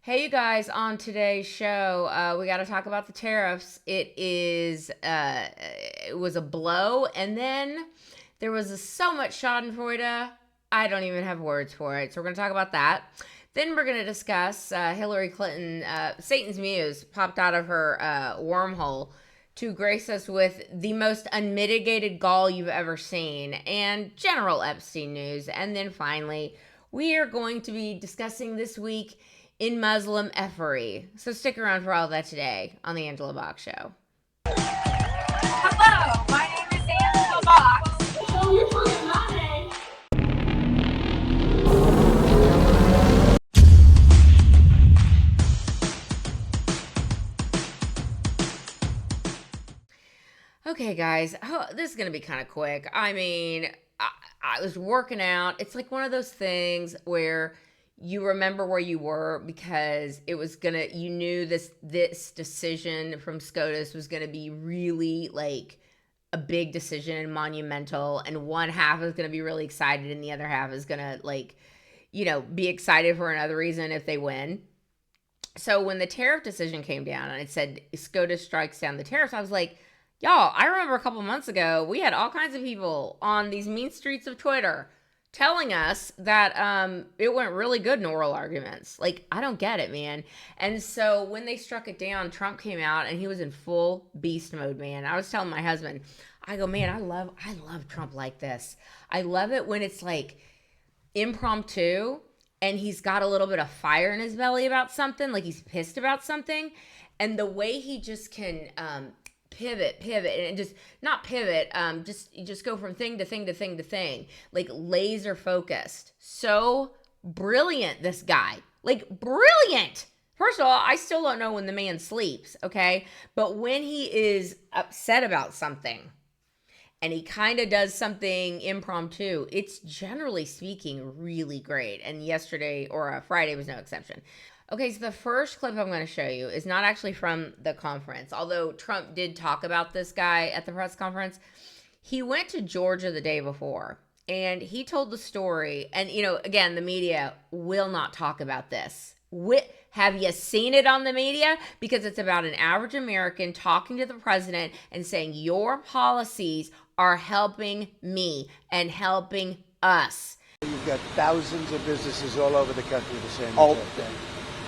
Hey, you guys, on today's show, we got to talk about the tariffs. It was a blow, and then there was so much schadenfreude. I don't even have words for it. So we're going to talk about that. Then we're going to discuss Hillary Clinton, Satan's muse, popped out of her wormhole to grace us with the most unmitigated gall you've ever seen, and general Epstein news. And then finally, we are going to be discussing this week in Muslim effery. So stick around for all that today on the Angela Box Show. Hello, my name is Angela Box. Show your personality. Okay, guys, this is going to be kind of quick. I mean, I was working out. It's like one of those things where you remember where you were because it was you knew this decision from SCOTUS was gonna be really like a big decision and monumental, and one half is gonna be really excited and the other half is gonna be excited for another reason if they win. So when the tariff decision came down and it said SCOTUS strikes down the tariffs, I was like, y'all, I remember a couple months ago we had all kinds of people on these mean streets of Twitter telling us that it went really good in oral arguments. Like, I don't get it, man. And so when they struck it down, Trump came out and he was in full beast mode, man. I was telling my husband, I go, man, I love Trump like this. I love it when it's like impromptu and he's got a little bit of fire in his belly about something, like he's pissed about something. And the way he just can pivot and just not pivot, just go from thing to thing to thing to thing, like laser focused. So brilliant, this guy, like brilliant. First of all, I still don't know when the man sleeps, okay? But when he is upset about something and he kind of does something impromptu, it's generally speaking really great. And yesterday or Friday was no exception. Okay, so the first clip I'm going to show you is not actually from the conference, although Trump did talk about this guy at the press conference. He went to Georgia the day before, and he told the story. And, again, the media will not talk about this. Have you seen it on the media? Because it's about an average American talking to the president and saying, your policies are helping me and helping us. You've got thousands of businesses all over the country the same thing.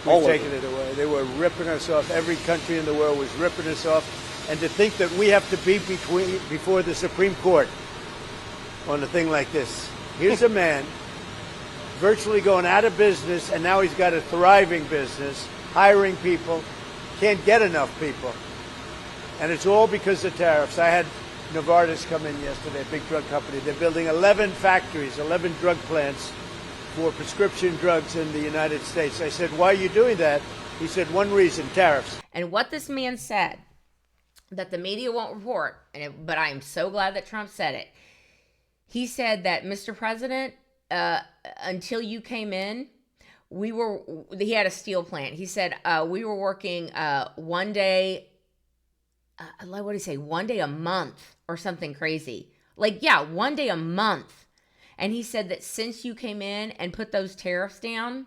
We've taken it away. They were ripping us off. Every country in the world was ripping us off. And to think that we have to be before the Supreme Court on a thing like this. Here's a man virtually going out of business, and now he's got a thriving business, hiring people, can't get enough people. And it's all because of tariffs. I had Novartis come in yesterday, a big drug company. They're building 11 factories, 11 drug plants for prescription drugs in the United States. I said, why are you doing that? He said, one reason, tariffs. And what this man said, that the media won't report, but I am so glad that Trump said it. He said that, Mr. President, until you came in, he had a steel plant. He said, we were working one day, what did he say? One day a month or something crazy. One day a month. And he said that since you came in and put those tariffs down,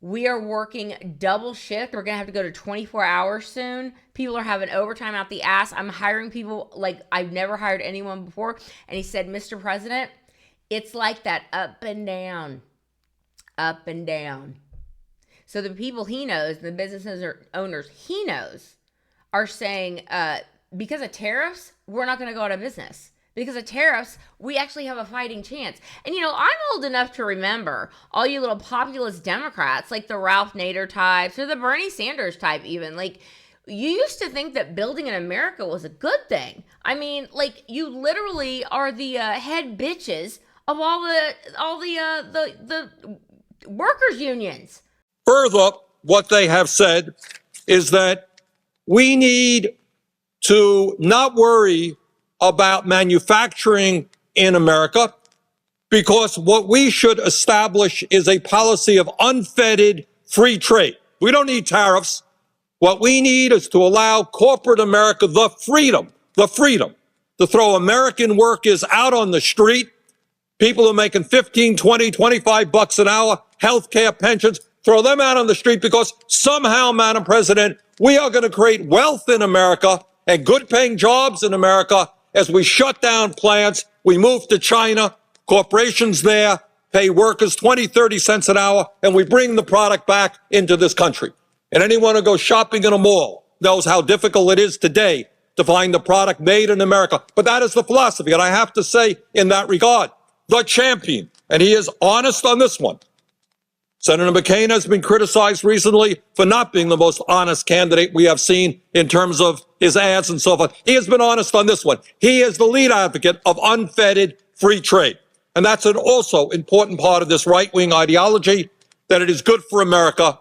we are working double shift. We're going to have to go to 24 hours soon. People are having overtime out the ass. I'm hiring people like I've never hired anyone before. And he said, Mr. President, it's like that up and down, up and down. So the people he knows, the business owners he knows, are saying, because of tariffs, we're not going to go out of business. Because of tariffs, we actually have a fighting chance. And, I'm old enough to remember all you little populist Democrats, like the Ralph Nader types or the Bernie Sanders type even. Like, you used to think that building in America was a good thing. I mean, like, you literally are the head bitches of all the workers' unions. Further, what they have said is that we need to not worry about manufacturing in America, because what we should establish is a policy of unfettered free trade. We don't need tariffs. What we need is to allow corporate America the freedom to throw American workers out on the street, people who are making 15, 20, 25 bucks an hour, health care, pensions, throw them out on the street because somehow, Madam President, we are going to create wealth in America and good paying jobs in America as we shut down plants. We move to China, corporations there pay workers 20, 30 cents an hour, and we bring the product back into this country. And anyone who goes shopping in a mall knows how difficult it is today to find the product made in America. But that is the philosophy. And I have to say in that regard, the champion, and he is honest on this one. Senator McCain has been criticized recently for not being the most honest candidate we have seen in terms of his ads and so forth. He has been honest on this one. He is the lead advocate of unfettered free trade. And that's an also important part of this right-wing ideology, that it is good for America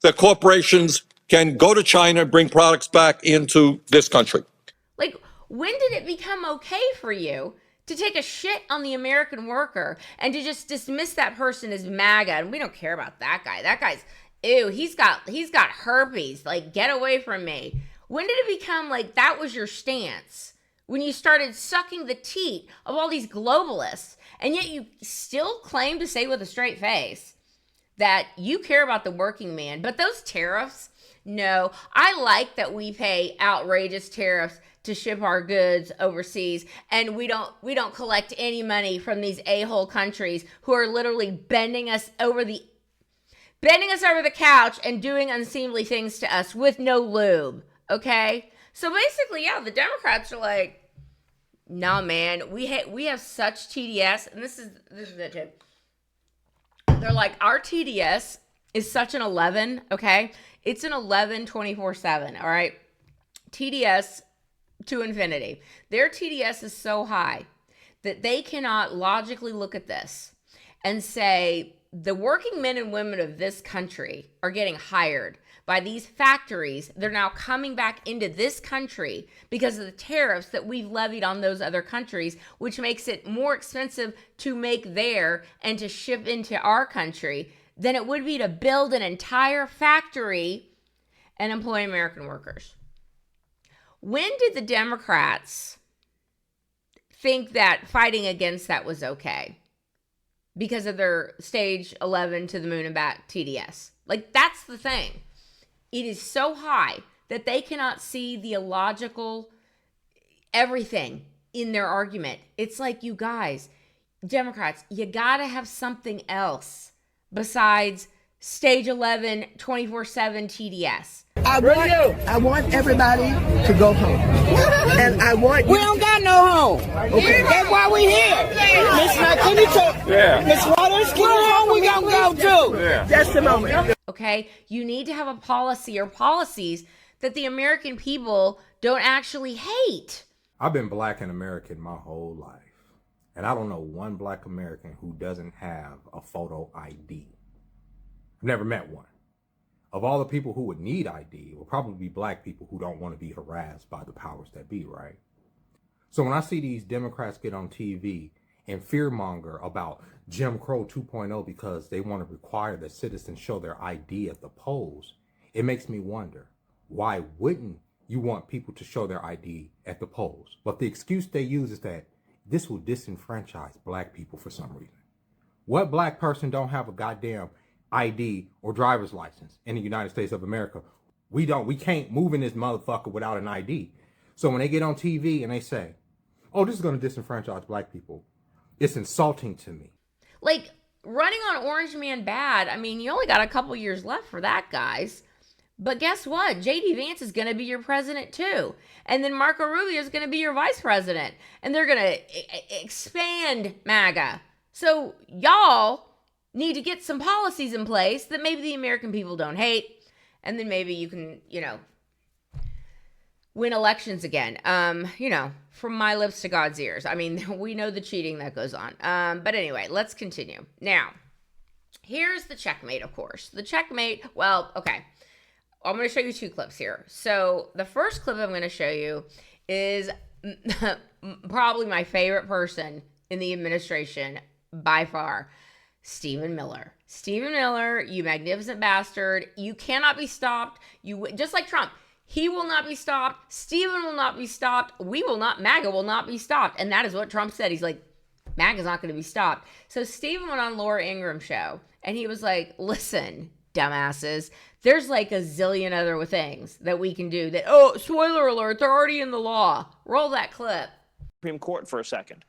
that corporations can go to China and bring products back into this country. Like, when did it become okay for you to take a shit on the American worker and to just dismiss that person as MAGA? And we don't care about that guy. That guy's, ew, he's got herpes. Like, get away from me. When did it become like that was your stance? When you started sucking the teat of all these globalists, and yet you still claim to say with a straight face that you care about the working man. But those tariffs, no. I like that we pay outrageous tariffs to ship our goods overseas, and we don't collect any money from these a-hole countries who are literally bending us over the couch and doing unseemly things to us with no lube. Okay? So basically, yeah, the Democrats are like, no, man, we have such TDS, and this is it too. They're like, our TDS is such an 11, okay? It's an 11 24/7, all right? TDS to infinity. Their TDS is so high that they cannot logically look at this and say, the working men and women of this country are getting hired by these factories. They're now coming back into this country because of the tariffs that we've levied on those other countries, which makes it more expensive to make there and to ship into our country than it would be to build an entire factory and employ American workers. When did the Democrats think that fighting against that was okay? Because of their stage 11 to the moon and back TDS. Like, that's the thing. It is so high that they cannot see the illogical everything in their argument. It's like, you guys, Democrats, you gotta have something else besides stage 11, 24/7 TDS. I want everybody to go home. And I want you. We don't got no home. Okay. That's why we here. Miss McKinney, Miss Waters, get home, we gonna go too. Yeah. Just a moment. Okay? You need to have a policy or policies that the American people don't actually hate. I've been black and American my whole life. And I don't know one black American who doesn't have a photo ID. I've never met one. Of all the people who would need ID, it will probably be black people who don't want to be harassed by the powers that be, right? So when I see these Democrats get on TV and fearmonger about Jim Crow 2.0 because they want to require that citizens show their ID at the polls, it makes me wonder, why wouldn't you want people to show their ID at the polls? But the excuse they use is that this will disenfranchise black people for some reason. What black person don't have a goddamn ID or driver's license in the United States of America? We can't move in this motherfucker without an ID. So when they get on TV and they say, oh, this is going to disenfranchise black people, it's insulting to me. Like, running on Orange Man bad, I mean, you only got a couple years left for that, guys. But guess what? J.D. Vance is going to be your president too. And then Marco Rubio is going to be your vice president. And they're going to expand MAGA. So y'all need to get some policies in place that maybe the American people don't hate. And then maybe you can, win elections again. From my lips to God's ears. I mean, we know the cheating that goes on. But anyway, let's continue. Now, here's the checkmate, of course. The checkmate, well, okay. I'm going to show you two clips here. So the first clip I'm going to show you is probably my favorite person in the administration by far, Stephen Miller. Stephen Miller, you magnificent bastard. You cannot be stopped. Just like Trump. He will not be stopped. Stephen will not be stopped. MAGA will not be stopped. And that is what Trump said. He's like, MAGA's not going to be stopped. So Stephen went on Laura Ingraham's show and he was like, listen, dumbasses. There's like a zillion other things that we can do that, oh, spoiler alert, they're already in the law. Roll that clip. Supreme Court for a second.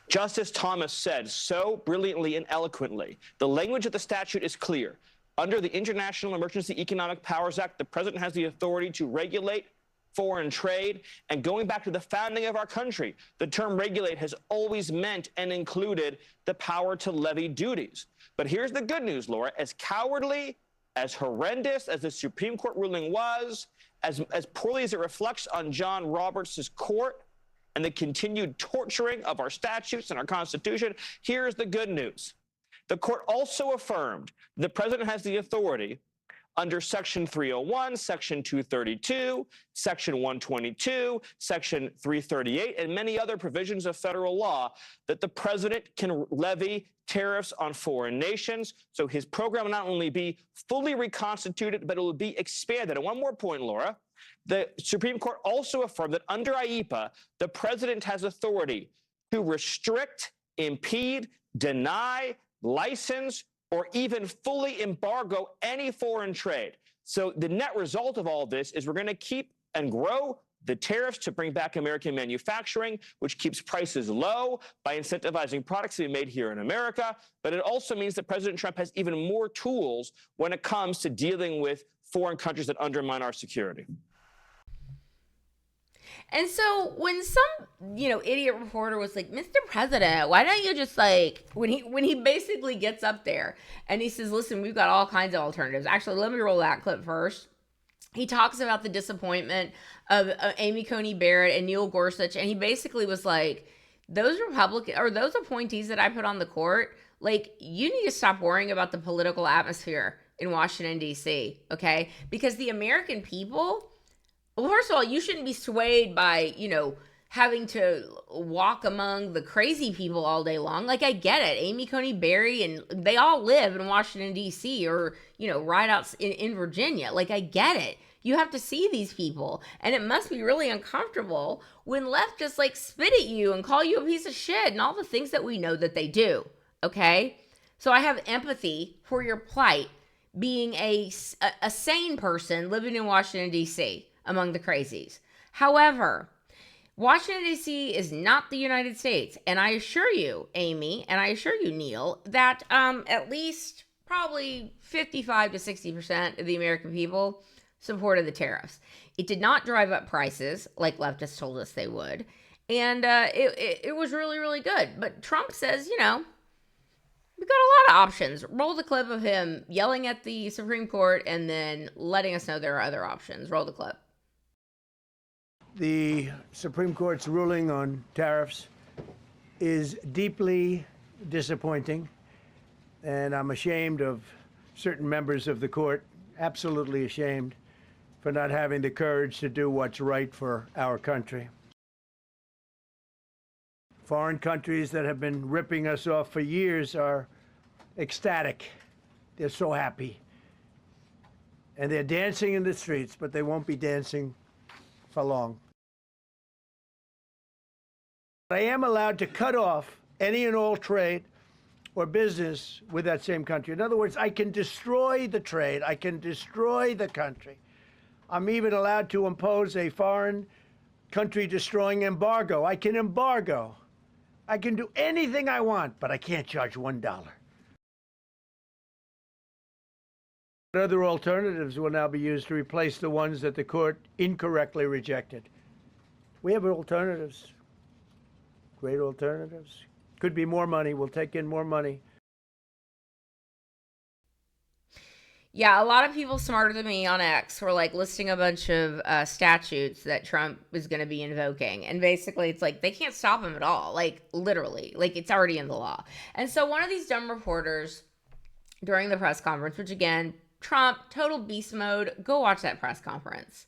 Justice Thomas said so brilliantly and eloquently, the language of the statute is clear. Under the International Emergency Economic Powers Act, the president has the authority to regulate foreign trade. And going back to the founding of our country, the term regulate has always meant and included the power to levy duties. But here's the good news, Laura. As cowardly, as horrendous as the Supreme Court ruling was, as poorly as it reflects on John Roberts' court and the continued torturing of our statutes and our Constitution, here's the good news. The court also affirmed the president has the authority under Section 301, Section 232, Section 122, Section 338, and many other provisions of federal law that the president can levy tariffs on foreign nations. So his program will not only be fully reconstituted, but it will be expanded. And one more point, Laura. The Supreme Court also affirmed that under IEEPA, the president has authority to restrict, impede, deny, license, or even fully embargo any foreign trade. So the net result of all this is we're going to keep and grow the tariffs to bring back American manufacturing, which keeps prices low by incentivizing products to be made here in America. But it also means that President Trump has even more tools when it comes to dealing with foreign countries that undermine our security. And so when some, idiot reporter was like, Mr. President, why don't you just when he basically gets up there and he says, listen, we've got all kinds of alternatives. Actually, let me roll that clip first. He talks about the disappointment of Amy Coney Barrett and Neil Gorsuch. And he basically was like, those appointees that I put on the court, you need to stop worrying about the political atmosphere in Washington, D.C., okay? Because the American people, well, first of all, you shouldn't be swayed by, having to walk among the crazy people all day long. I get it. Amy Coney Barrett, and they all live in Washington, D.C. or, right out in Virginia. I get it. You have to see these people. And it must be really uncomfortable when leftists, spit at you and call you a piece of shit and all the things that we know that they do, okay? So I have empathy for your plight being a sane person living in Washington, D.C., among the crazies. However, Washington, D.C. is not the United States. And I assure you, Amy, and I assure you, Neil, that at least probably 55 to 60% of the American people supported the tariffs. It did not drive up prices like leftists told us they would. And it was really, really good. But Trump says, we've got a lot of options. Roll the clip of him yelling at the Supreme Court and then letting us know there are other options. Roll the clip. The Supreme Court's ruling on tariffs is deeply disappointing, and I'm ashamed of certain members of the court, absolutely ashamed, for not having the courage to do what's right for our country. Foreign countries that have been ripping us off for years are ecstatic. They're so happy. And they're dancing in the streets, but they won't be dancing for long. I am allowed to cut off any and all trade or business with that same country. In other words, I can destroy the trade. I can destroy the country. I'm even allowed to impose a foreign country destroying embargo. I can embargo. I can do anything I want, but I can't charge $1. Other alternatives will now be used to replace the ones that the court incorrectly rejected. We have alternatives, great alternatives. Could be more money. We'll take in more money. Yeah, a lot of people smarter than me on X were listing a bunch of statutes that Trump is going to be invoking. And basically it's they can't stop him at all. Literally, it's already in the law. And so one of these dumb reporters during the press conference, which again, Trump, total beast mode, go watch that press conference.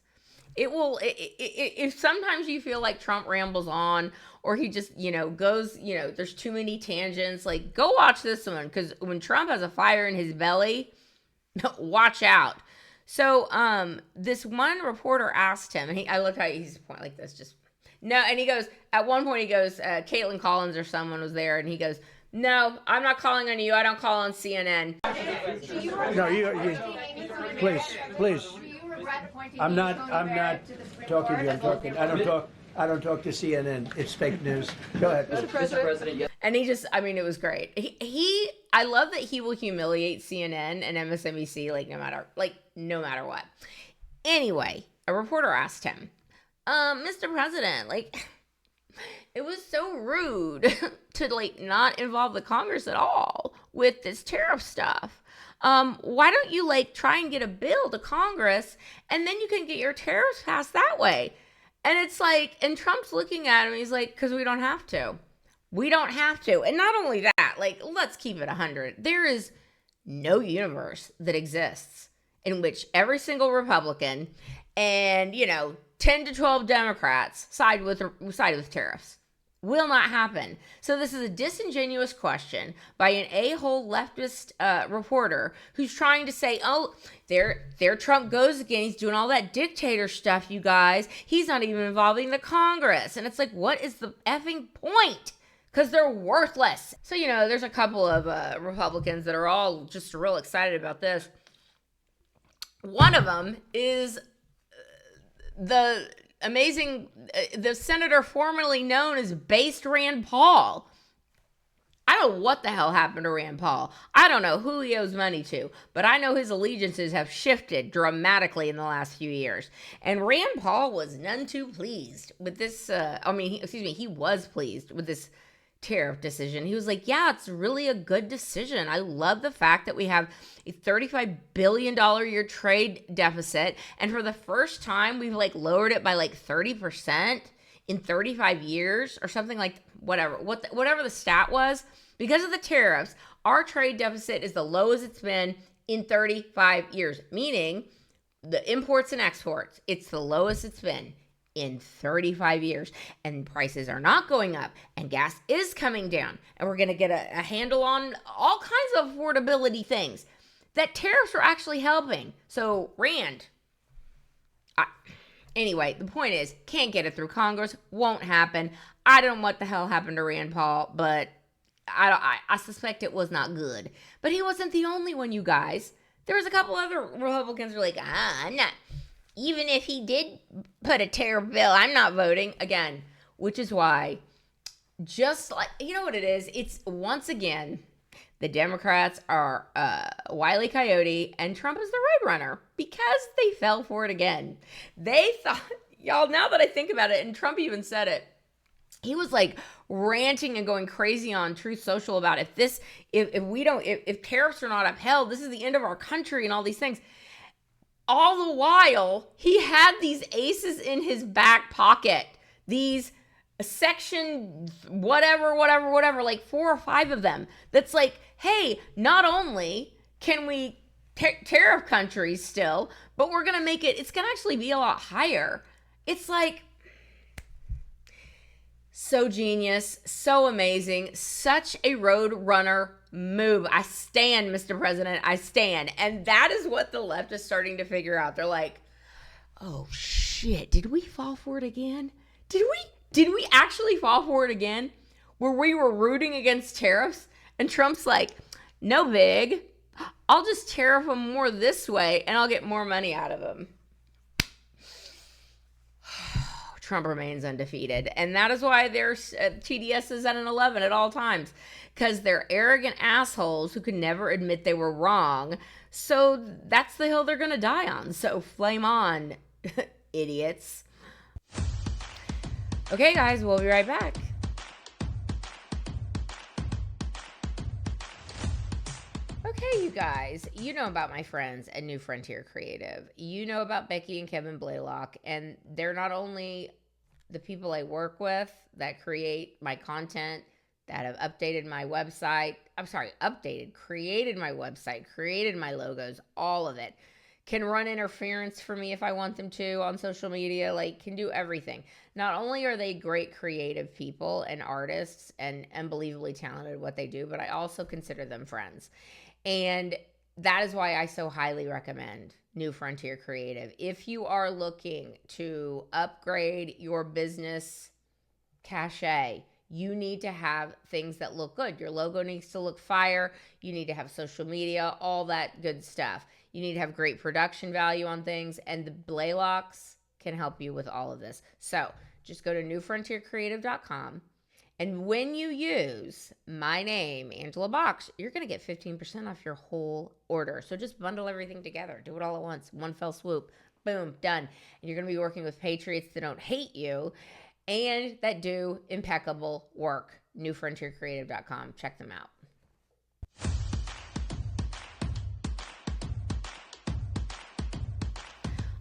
It will, if sometimes you feel like Trump rambles on or he just, goes, there's too many tangents, go watch this one. Because when Trump has a fire in his belly, watch out. So this one reporter asked him, and I love how he's point like this, just, no, and he goes, at one point he goes, Caitlin Collins or someone was there, and he goes, no, I'm not calling on you, I don't call on CNN. No, you please. I'm not talking to you. I don't talk to CNN. It's fake news. Go ahead. Mr. President, yes. And he just, I mean, it was great. I love that he will humiliate CNN and MSNBC, no matter what. Anyway, a reporter asked him, Mr. President, it was so rude to, not involve the Congress at all with this tariff stuff. Why don't you, try and get a bill to Congress, and then you can get your tariffs passed that way? And it's and Trump's looking at him, he's like, because we don't have to. We don't have to. And not only that, let's keep it 100. There is no universe that exists in which every single Republican and, 10 to 12 Democrats side with tariffs. Will not happen. So this is a disingenuous question by an a-hole leftist reporter who's trying to say, oh, there Trump goes again. He's doing all that dictator stuff, you guys. He's not even involving the Congress. And it's what is the effing point? Because they're worthless. So, there's a couple of Republicans that are all just real excited about this. One of them is the senator formerly known as Based Rand Paul. I don't know what the hell happened to Rand Paul. I don't know who he owes money to, but I know his allegiances have shifted dramatically in the last few years. And Rand Paul was none too pleased with this. He was pleased with this tariff decision. He was like, yeah, it's really a good decision. I love the fact that we have a $35 billion a year trade deficit. And for the first time, we've lowered it by 30% in 35 years or something whatever the stat was. Because of the tariffs, our trade deficit is the lowest it's been in 35 years, meaning the imports and exports, it's the lowest it's been in 35 years, and prices are not going up, and gas is coming down, and we're going to get a handle on all kinds of affordability things that tariffs are actually helping. So Rand, anyway, the point is, can't get it through Congress, won't happen. I don't know what the hell happened to Rand Paul, but I suspect it was not good. But he wasn't the only one, you guys. There was a couple other Republicans who were like, I'm not. Even if he did put a tariff bill, I'm not voting again, which is why, you know what it is? It's once again, the Democrats are Wile E. Coyote and Trump is the Roadrunner because they fell for it again. They thought, y'all, now that I think about it, and Trump even said it, he was ranting and going crazy on Truth Social about if tariffs are not upheld, this is the end of our country and all these things. All the while, he had these aces in his back pocket. These section whatever, 4 or 5 of them. That's hey, not only can we tariff countries still, but we're going to make it's going to actually be a lot higher. It's so genius, so amazing, such a roadrunner move. I stand, Mr. President. I stand. And that is what the left is starting to figure out. They're like, oh shit, did we fall for it again? Did we actually fall for it again? Where we were rooting against tariffs? And Trump's like, no big. I'll just tariff them more this way and I'll get more money out of them. Trump remains undefeated. And that is why their TDS is at an 11 at all times. Because they're arrogant assholes who could never admit they were wrong. So that's the hill they're going to die on. So flame on, idiots. Okay, guys, we'll be right back. Okay, you guys, you know about my friends at New Frontier Creative. You know about Becky and Kevin Blaylock, and they're not only the people I work with that create my content, that have updated my website. Created my website, created my logos, all of it. Can run interference for me if I want them to on social media, can do everything. Not only are they great creative people and artists and unbelievably talented at what they do, but I also consider them friends. And that is why I so highly recommend New Frontier Creative. If you are looking to upgrade your business cachet, You need to have things that look good. Your logo needs to look fire. You need to have social media, all that good stuff. You need to have great production value on things, and the Blaylocks can help you with all of this. So just go to newfrontiercreative.com. And when you use my name, Angela Box, you're going to get 15% off your whole order. So just bundle everything together. Do it all at once. One fell swoop. Boom, done. And you're going to be working with patriots that don't hate you and that do impeccable work. newfrontiercreative.com. Check them out.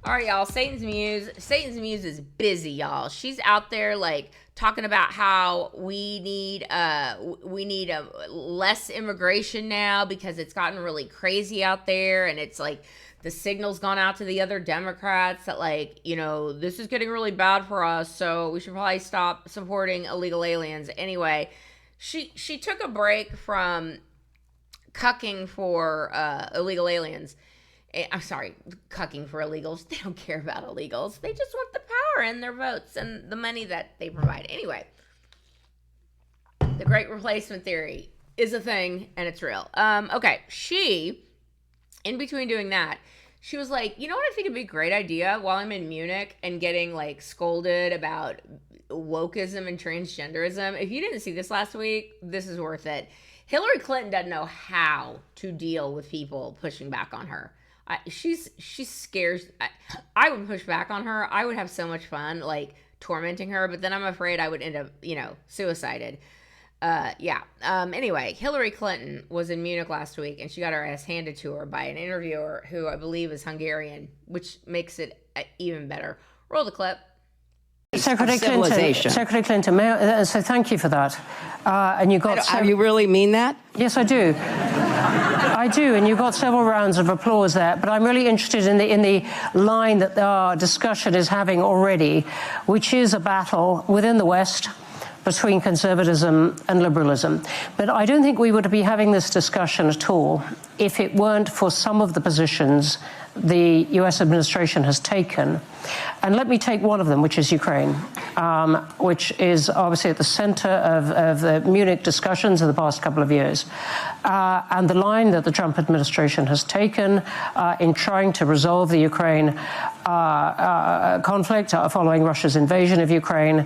All right, y'all. Satan's Muse is busy, y'all. She's out there like talking about how we need less immigration now because it's gotten really crazy out there, and it's like the signal's gone out to the other Democrats that like, you know, this is getting really bad for us, so we should probably stop supporting illegal aliens. Anyway, she took a break from cucking for illegal aliens. I'm sorry, cucking for illegals. They don't care about illegals. They just want the power and their votes and the money that they provide. Anyway, the Great Replacement Theory is a thing, and it's real. Okay, she, in between doing that, she was like, you know what I think would be a great idea while I'm in Munich and getting, like, scolded about wokeism and transgenderism? If you didn't see this last week, this is worth it. Hillary Clinton doesn't know how to deal with people pushing back on her. She's scares. I would push back on her. I would have so much fun, like, tormenting her, but then I'm afraid I would end up, you know, suicided. Anyway, Hillary Clinton was in Munich last week, and she got her ass handed to her by an interviewer who I believe is Hungarian, which makes it even better. Roll the clip. Secretary Clinton, so thank you for that. And you got. You really mean that? Yes, I do. I do, and you got several rounds of applause there. But I'm really interested in the line that our discussion is having already, which is a battle within the West between conservatism and liberalism. But I don't think we would be having this discussion at all if it weren't for some of the positions the US administration has taken. And let me take one of them, which is Ukraine, which is obviously at the center of the Munich discussions in the past couple of years. And the line that the Trump administration has taken in trying to resolve the Ukraine conflict following Russia's invasion of Ukraine,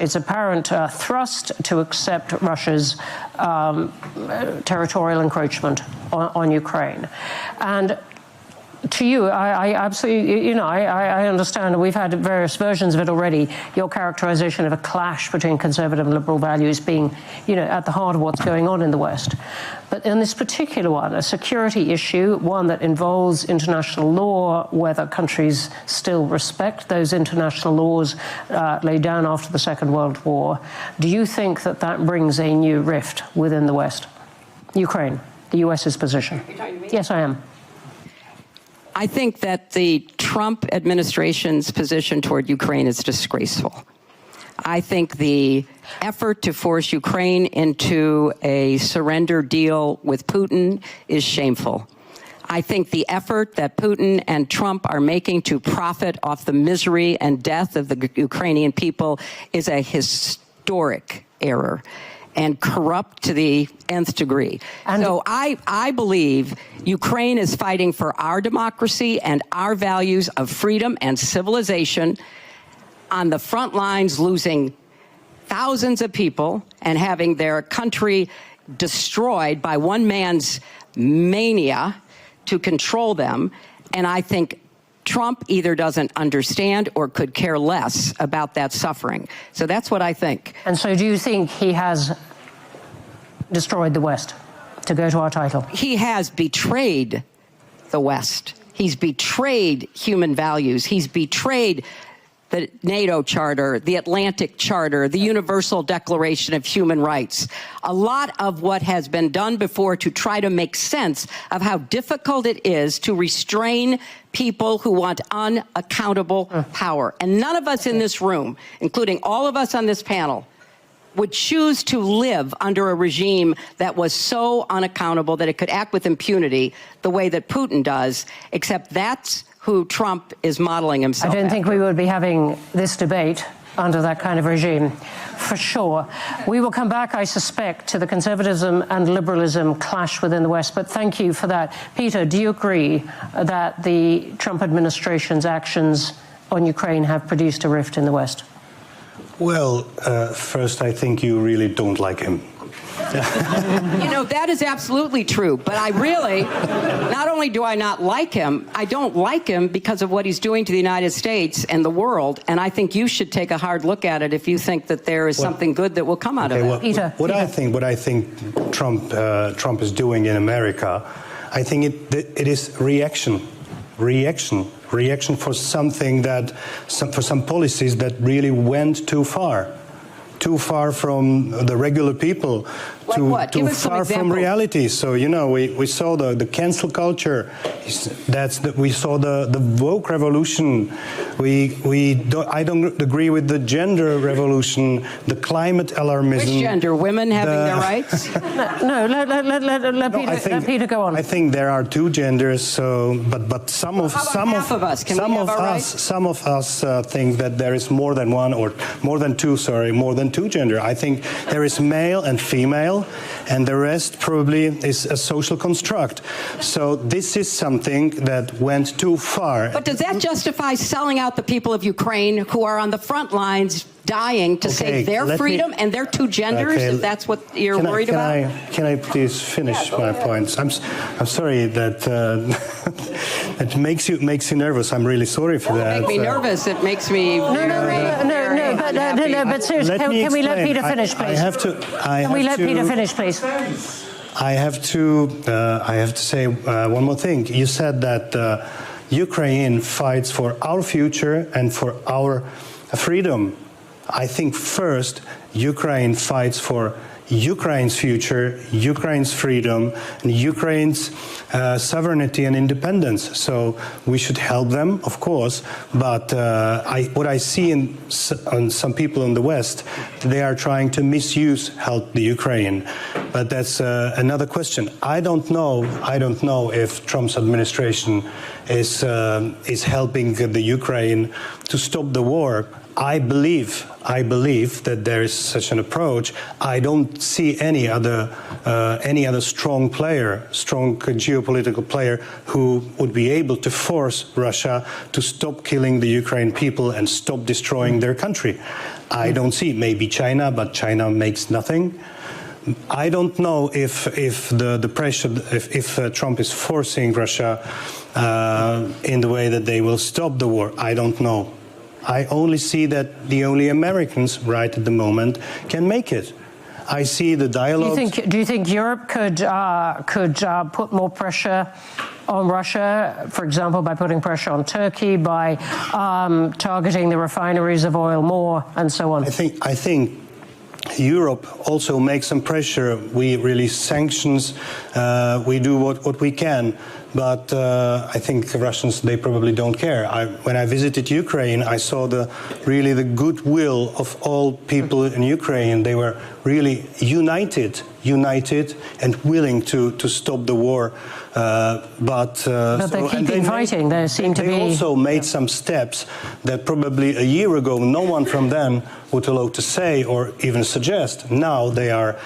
its apparent thrust to accept Russia's territorial encroachment on Ukraine. And to you, I absolutely, you know, I understand, and we've had various versions of it already, your characterization of a clash between conservative and liberal values being, you know, at the heart of what's going on in the West. But in this particular one, a security issue, one that involves international law, whether countries still respect those international laws laid down after the Second World War, do you think that that brings a new rift within the West? Ukraine, the US's position. You're talking to me? Yes, I am. I think that the Trump administration's position toward Ukraine is disgraceful. I think the effort to force Ukraine into a surrender deal with Putin is shameful. I think the effort that Putin and Trump are making to profit off the misery and death of the Ukrainian people is a historic error and corrupt to the nth degree. And so I believe Ukraine is fighting for our democracy and our values of freedom and civilization on the front lines, losing thousands of people and having their country destroyed by one man's mania to control them. And I think Trump either doesn't understand or could care less about that suffering. So that's what I think. And so do you think he has destroyed the West, to go to our title? He has betrayed the West. He's betrayed human values. He's betrayed the NATO Charter, the Atlantic Charter, the Universal Declaration of Human Rights. A lot of what has been done before to try to make sense of how difficult it is to restrain people who want unaccountable power. And none of us in this room, including all of us on this panel, would choose to live under a regime that was so unaccountable that it could act with impunity the way that Putin does, except that's who Trump is modeling himself I don't think after. we would be having this debate under that kind of regime, for sure. We will come back, I suspect, to the conservatism and liberalism clash within the West, but thank you for that. Peter, do you agree that the Trump administration's actions on Ukraine have produced a rift in the West? Well, first, I think you really don't like him. You know, that is absolutely true. But I really, not only do I not like him, I don't like him because of what he's doing to the United States and the world. And I think you should take a hard look at it if you think that there is something good that will come out of it. Peter, what I think Trump is doing in America, I think it is reaction for something that, for some policies that really went too far from the regular people, too far from reality. So, you know, we saw the cancel culture. We saw the woke revolution. I don't agree with the gender revolution, the climate alarmism. Which gender? Women having their rights? No, let Peter go on. I think there are two genders. So, but some of us think that there is more than one or more than two gender. I think there is male and female, and the rest probably is a social construct. So this is something that went too far. But does that justify selling out the people of Ukraine who are on the front lines dying to save their freedom and their two genders, if that's what you're worried about? Can I please finish my points? I'm sorry that it makes you nervous. I'm really sorry for that. It makes me nervous. It makes me but seriously, can we let Peter finish, please? Can we let Peter finish, please? I have to say one more thing. You said that Ukraine fights for our future and for our freedom. I think first Ukraine fights for Ukraine's future, Ukraine's freedom, and Ukraine's sovereignty and independence. So we should help them, of course. But what I see in some people in the West, they are trying to help the Ukraine. But that's another question. I don't know if Trump's administration is helping the Ukraine to stop the war. I believe that there is such an approach. I don't see any other strong geopolitical player who would be able to force Russia to stop killing the Ukrainian people and stop destroying their country. I don't see. Maybe China, but China makes nothing. I don't know if the pressure, if Trump is forcing Russia in the way that they will stop the war. I don't know. I only see that the only Americans right at the moment can make it. I see the dialogue. Do you think Europe could put more pressure on Russia, for example, by putting pressure on Turkey, by targeting the refineries of oil more, and so on? I think Europe also makes some pressure. We release sanctions. We do what we can. But I think the Russians, they probably don't care. When I visited Ukraine, I saw the goodwill of all people in Ukraine. They were really united and willing to stop the war. But they keep fighting. There seem to be. They also made some steps that probably a year ago no one from them would allow to say or even suggest. Now they are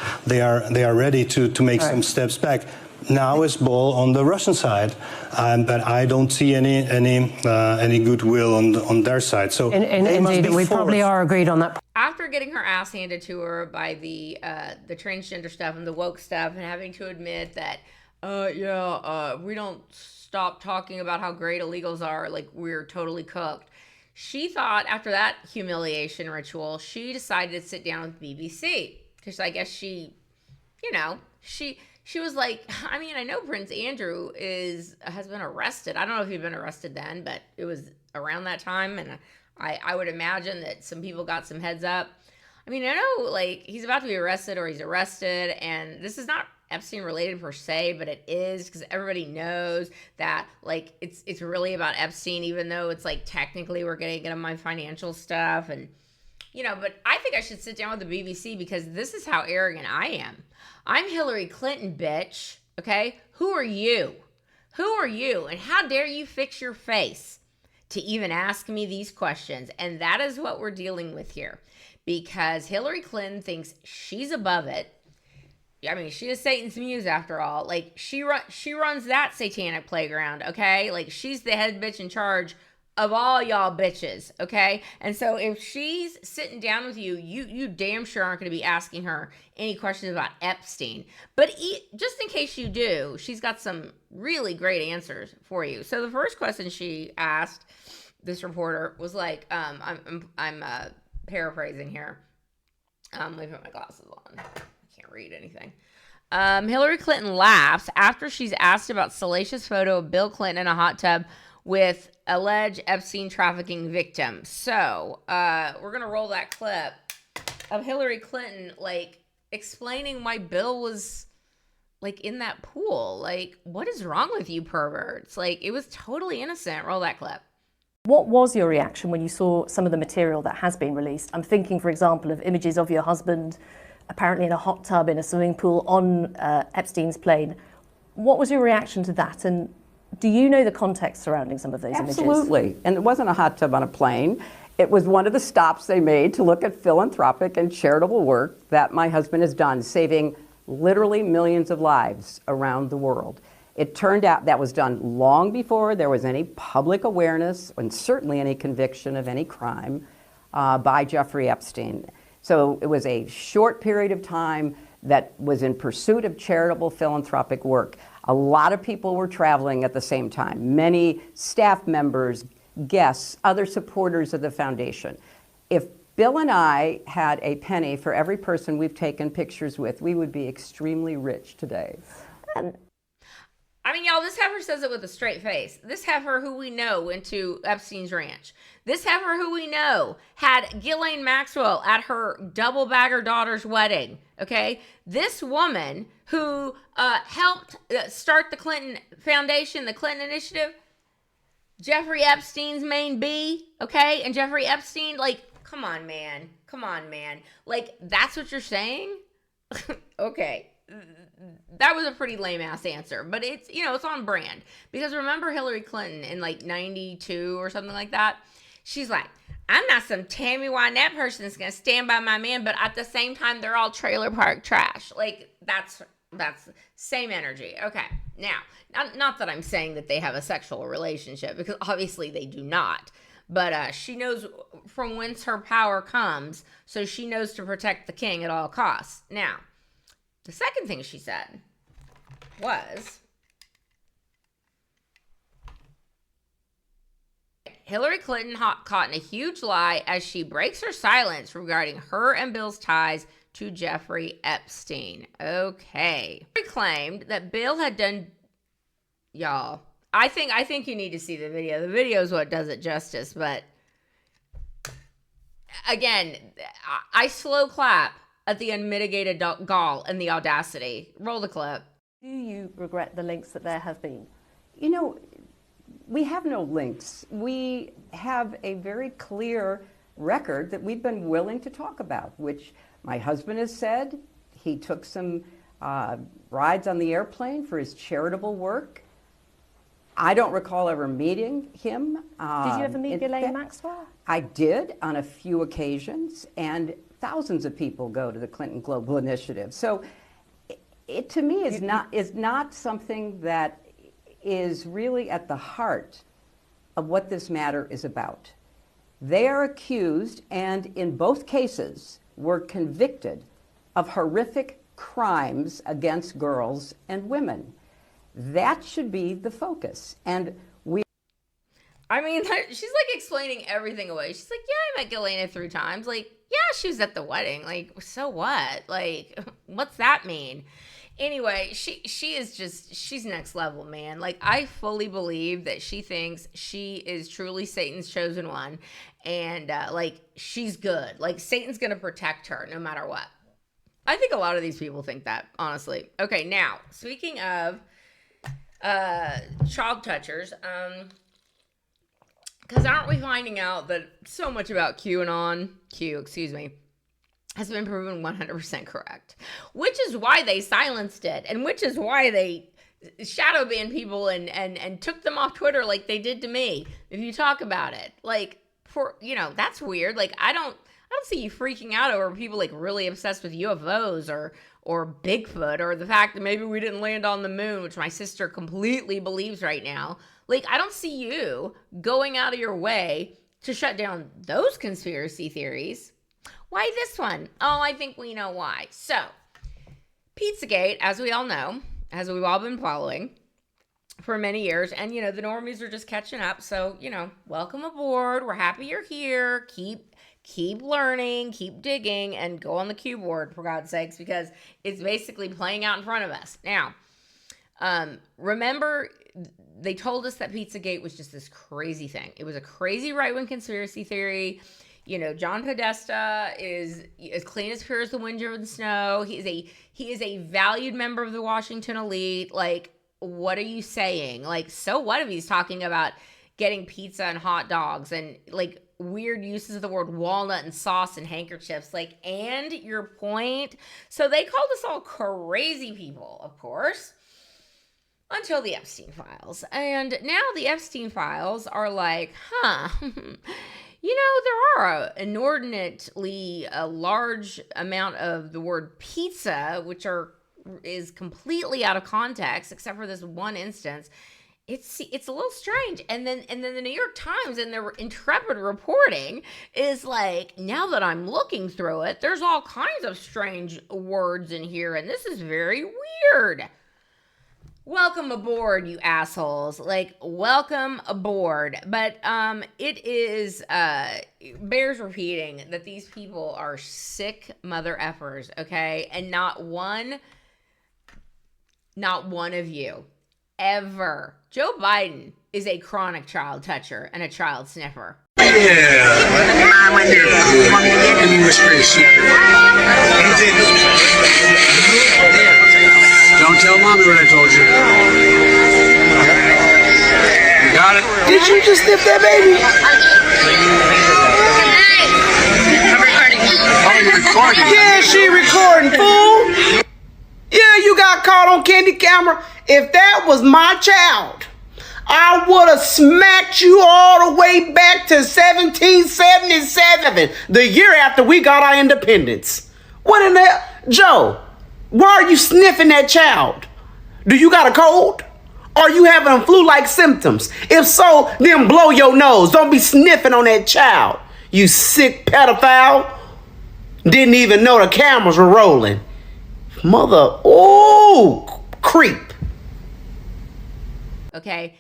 ready to make some steps back. Now is ball on the Russian side, but I don't see any goodwill on their side. So indeed, we probably are agreed on that. After getting her ass handed to her by the transgender stuff and the woke stuff, and having to admit that, we don't stop talking about how great illegals are, like we're totally cooked. She thought after that humiliation ritual, she decided to sit down with BBC because I guess she was like, I mean, I know Prince Andrew has been arrested. I don't know if he'd been arrested then, but it was around that time. And I would imagine that some people got some heads up. I mean, I know like he's about to be arrested or he's arrested. And this is not Epstein related per se, but it is because everybody knows that like it's really about Epstein, even though it's like technically we're going to get him my financial stuff. And, but I think I should sit down with the BBC because this is how arrogant I am. I'm Hillary Clinton, bitch. Okay? Who are you? Who are you, and how dare you fix your face to even ask me these questions? And that is what we're dealing with here, because Hillary Clinton thinks she's above it. I mean, she is Satan's muse after all. Like, she runs that satanic playground, okay? Like, she's the head bitch in charge of all y'all bitches, okay? And so if she's sitting down with you, you damn sure aren't going to be asking her any questions about Epstein. But just in case you do, she's got some really great answers for you. So the first question she asked this reporter was like, I'm paraphrasing here. Let me put my glasses on. Can't read anything. Hillary Clinton laughs after she's asked about salacious photo of Bill Clinton in a hot tub with alleged Epstein trafficking victim. So we're gonna roll that clip of Hillary Clinton like explaining why Bill was like in that pool. Like, what is wrong with you perverts? Like, it was totally innocent. Roll that clip. What was your reaction when you saw some of the material that has been released? I'm thinking, for example, of images of your husband apparently in a hot tub in a swimming pool on Epstein's plane. What was your reaction to that? And do you know the context surrounding some of those images? Absolutely. And it wasn't a hot tub on a plane. It was one of the stops they made to look at philanthropic and charitable work that my husband has done, saving literally millions of lives around the world. It turned out that was done long before there was any public awareness and certainly any conviction of any crime by Jeffrey Epstein. So it was a short period of time that was in pursuit of charitable philanthropic work. A lot of people were traveling at the same time. Many staff members, guests, other supporters of the foundation. If Bill and I had a penny for every person we've taken pictures with, we would be extremely rich today. I mean, y'all, this heifer says it with a straight face. This heifer, who we know, went to Epstein's ranch. This heifer, who we know, had Ghislaine Maxwell at her double-bagger daughter's wedding, okay? This woman who helped start the Clinton Foundation, the Clinton Initiative, Jeffrey Epstein's main bee, okay? And Jeffrey Epstein, like, come on, man. Come on, man. Like, that's what you're saying? Okay. That was a pretty lame-ass answer, but it's, you know, it's on brand. Because remember Hillary Clinton in, like, 92 or something like that? She's like, I'm not some Tammy Wynette person that's going to stand by my man, but at the same time, they're all trailer park trash. Like, that's same energy. Okay. Now, not that I'm saying that they have a sexual relationship, because obviously they do not. But she knows from whence her power comes, so she knows to protect the king at all costs. Now, the second thing she said was, Hillary Clinton caught in a huge lie as she breaks her silence regarding her and Bill's ties to Jeffrey Epstein. Okay. She claimed that Bill had done, y'all, I think you need to see the video. The video is what does it justice, but again, I slow clap at the unmitigated gall and the audacity. Roll the clip. Do you regret the links that there have been? You know, we have no links. We have a very clear record that we've been willing to talk about, which my husband has said. He took some rides on the airplane for his charitable work. I don't recall ever meeting him. Did you ever meet Ghislaine Maxwell? I did on a few occasions, and thousands of people go to the Clinton Global Initiative. So it to me is not something that is really at the heart of what this matter is about. They are accused, and in both cases were convicted of horrific crimes against girls and women. That should be the focus. And I mean, she's like explaining everything away. She's like, yeah, I met Ghislaine 3 times. Like, yeah, she was at the wedding. Like, so what? Like, what's that mean? Anyway, she is just, she's next level, man. Like, I fully believe that she thinks she is truly Satan's chosen one. And, like, she's good. Like, Satan's going to protect her no matter what. I think a lot of these people think that, honestly. Okay, now, speaking of child touchers, because aren't we finding out that so much about Q, has been proven 100% correct, which is why they silenced it, and which is why they shadow banned people and took them off Twitter like they did to me. If you talk about it, like, for, you know, that's weird. Like, I don't see you freaking out over people like really obsessed with UFOs or Bigfoot, or the fact that maybe we didn't land on the moon, which my sister completely believes right now. Like, I don't see you going out of your way to shut down those conspiracy theories. Why this one? Oh, I think we know why. So, Pizzagate, as we all know, as we've all been following for many years, and, you know, the normies are just catching up. So, you know, welcome aboard. We're happy you're here. Keep learning, keep digging, and go on the cue board, for God's sakes, because it's basically playing out in front of us. Now, remember, they told us that Pizzagate was just this crazy thing. It was a crazy right-wing conspiracy theory. You know, John Podesta is as clean as pure as the wind driven snow. He is a valued member of the Washington elite. Like, what are you saying? Like, so what if he's talking about getting pizza and hot dogs and, like, weird uses of the word walnut and sauce and handkerchiefs? Like, and your point? So they called us all crazy people, of course, until the Epstein files. And now the Epstein files are like, you know, there are inordinately a large amount of the word pizza, which is completely out of context, except for this one instance. It's a little strange. And then the New York Times in their intrepid reporting is like, now that I'm looking through it, there's all kinds of strange words in here, and this is very weird. Welcome aboard, you assholes. Like, welcome aboard. But it bears repeating that these people are sick mother effers, okay? And not one of you ever. Joe Biden is a chronic child toucher and a child sniffer. Yeah, right there. Let me whisper a secret. Don't tell mommy what I told you. You got it? Did you just sniff that baby? I'm recording. Yeah, she recording, fool. Yeah, you got caught on candy camera. If that was my child, I would have smacked you all the way back to 1777, the year after we got our independence. What in the hell? Joe, why are you sniffing that child? Do you got a cold? Are you having flu-like symptoms? If so, then blow your nose. Don't be sniffing on that child. You sick pedophile. Didn't even know the cameras were rolling. Mother, ooh, creep. Okay.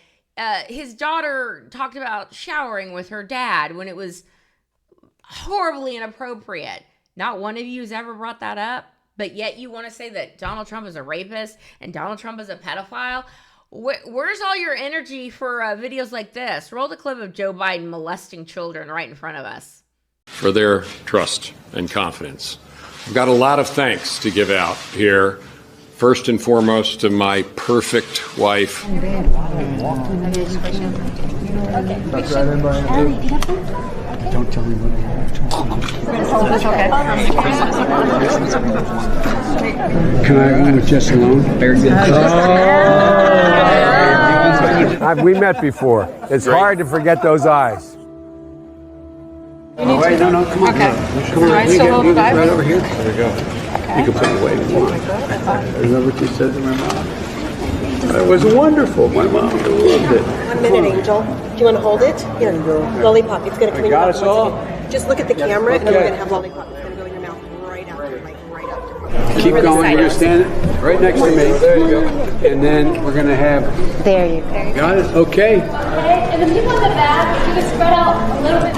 His daughter talked about showering with her dad when it was horribly inappropriate. Not one of you has ever brought that up, but yet you want to say that Donald Trump is a rapist and Donald Trump is a pedophile? Where's all your energy for videos like this? Roll the clip of Joe Biden molesting children right in front of us. For their trust and confidence. I've got a lot of thanks to give out here. First and foremost to my perfect wife. Don't tell me what I have to. Can I run with Jess alone? Very good. We met before. It's hard to forget those eyes. Oh, wait, no, come on. Okay. Come on. Right, so you get right over here. There you go. Okay. You can put it away if you want. Is that what you said to my mom? It was wonderful. My mom loved it. 1 minute, Angel. Do you want to hold it? Here, lollipop. It's going to come in your mouth. Just look at the camera, and then we're going to have lollipop. It's going to go in your mouth right after, like right after. Keep going. You're going to stand right next to me. There you go. And then we're going to have... There you go. Got it? Okay. And the people in the back, you can spread out a little bit.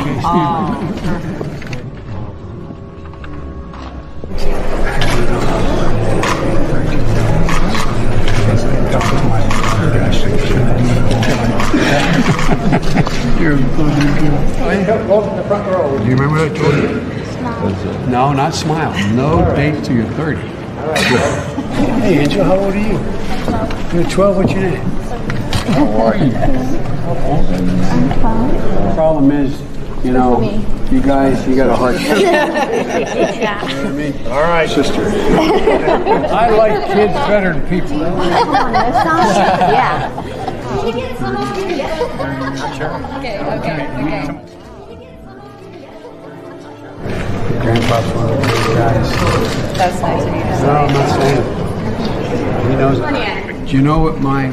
You're the front row. Do you remember what I told you? No, not smile. No date till you're 30. Hey, Angel, how old are you? You're 12. What's your name? How are you? The problem is, You know, you guys, you got a hard time. Yeah. You know what I mean? All right, sister. I like kids better than people. Yeah. Okay. Grandpa's one of those guys. That's nice of you to say. No, I'm not saying it. He knows it. Do you know what my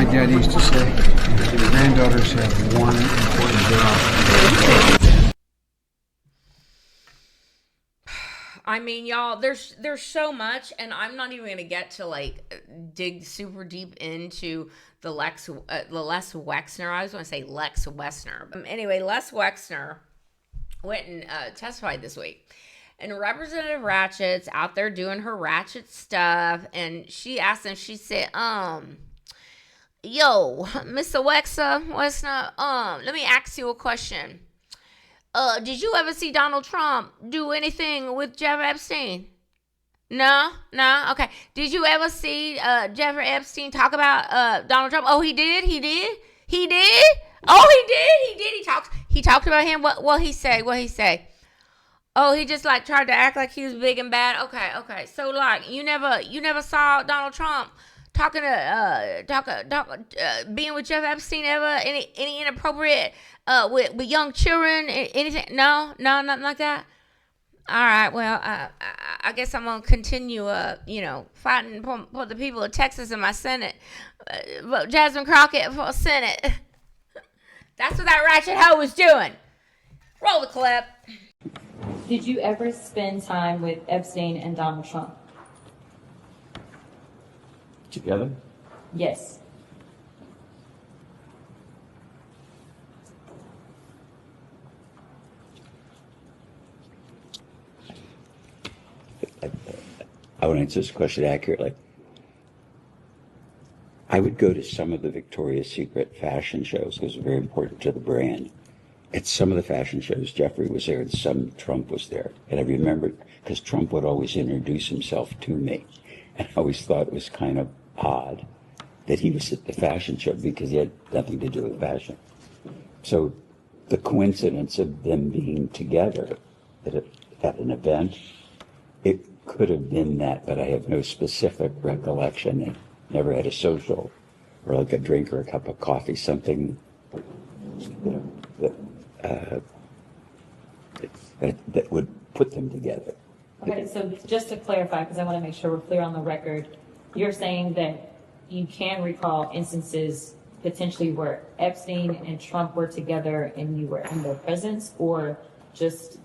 dad used to say? Your granddaughters have one important job. I mean, y'all, there's so much, and I'm not even gonna get to like dig super deep into the Les Wexner. I was gonna say Lex Wexner. Anyway, Les Wexner went and testified this week, and Representative Ratchet's out there doing her ratchet stuff, and she asked him. She said, "Yo, Mr. Wexner, let me ask you a question. Did you ever see Donald Trump do anything with Jeffrey Epstein?" No? Okay. Did you ever see Jeffrey Epstein talk about Donald Trump? Oh, he did? Oh, he did? He talked about him? What he say? Oh, he just like tried to act like he was big and bad? Okay. So like, you never saw Donald Trump being with Jeff Epstein ever? Any inappropriate with young children? Anything? No, nothing like that. All right. Well, I guess I'm gonna continue, fighting for the people of Texas in my Senate. Vote Jasmine Crockett for Senate. That's what that ratchet hoe was doing. Roll the clip. Did you ever spend time with Epstein and Donald Trump? Together? Yes. I would answer this question accurately. I would go to some of the Victoria's Secret fashion shows because it's very important to the brand. At some of the fashion shows, Jeffrey was there and some Trump was there. And I remembered, because Trump would always introduce himself to me. And I always thought it was kind of odd that he was at the fashion show because he had nothing to do with fashion. So the coincidence of them being together at an event, it could have been that, but I have no specific recollection. I never had a social or like a drink or a cup of coffee, something that would put them together. Okay, so just to clarify, because I want to make sure we're clear on the record, you're saying that you can recall instances potentially where Epstein and Trump were together and you were in their presence, or just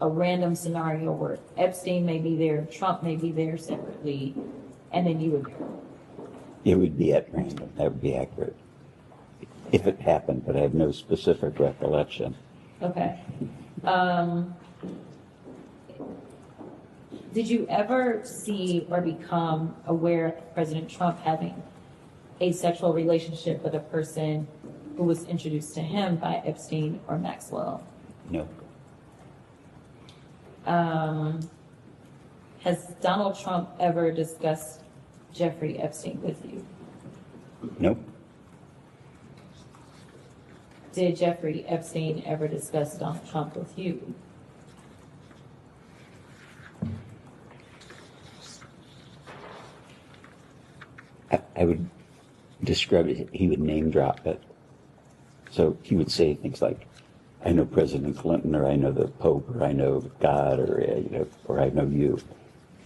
a random scenario where Epstein may be there, Trump may be there separately, and then you would be there? It would be at random. That would be accurate. If it happened, but I have no specific recollection. Okay. Did you ever see or become aware of President Trump having a sexual relationship with a person who was introduced to him by Epstein or Maxwell? No. Has Donald Trump ever discussed Jeffrey Epstein with you? Nope. Did Jeffrey Epstein ever discuss Donald Trump with you? I would describe it, he would name drop it. So he would say things like, I know President Clinton, or I know the Pope, or I know God, or, or I know you.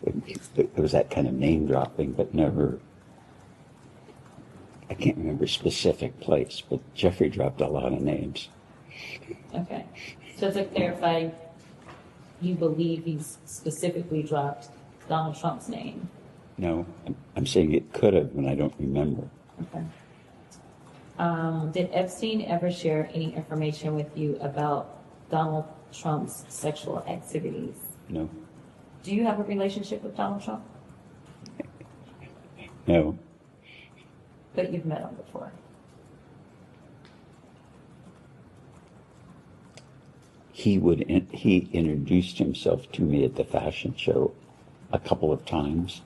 It was that kind of name dropping, but never, I can't remember a specific place, but Jeffrey dropped a lot of names. Okay. So to clarify, you believe he's specifically dropped Donald Trump's name? No, I'm saying it could have, and I don't remember. Okay. Did Epstein ever share any information with you about Donald Trump's sexual activities? No. Do you have a relationship with Donald Trump? No. But you've met him before. He introduced himself to me at the fashion show a couple of times,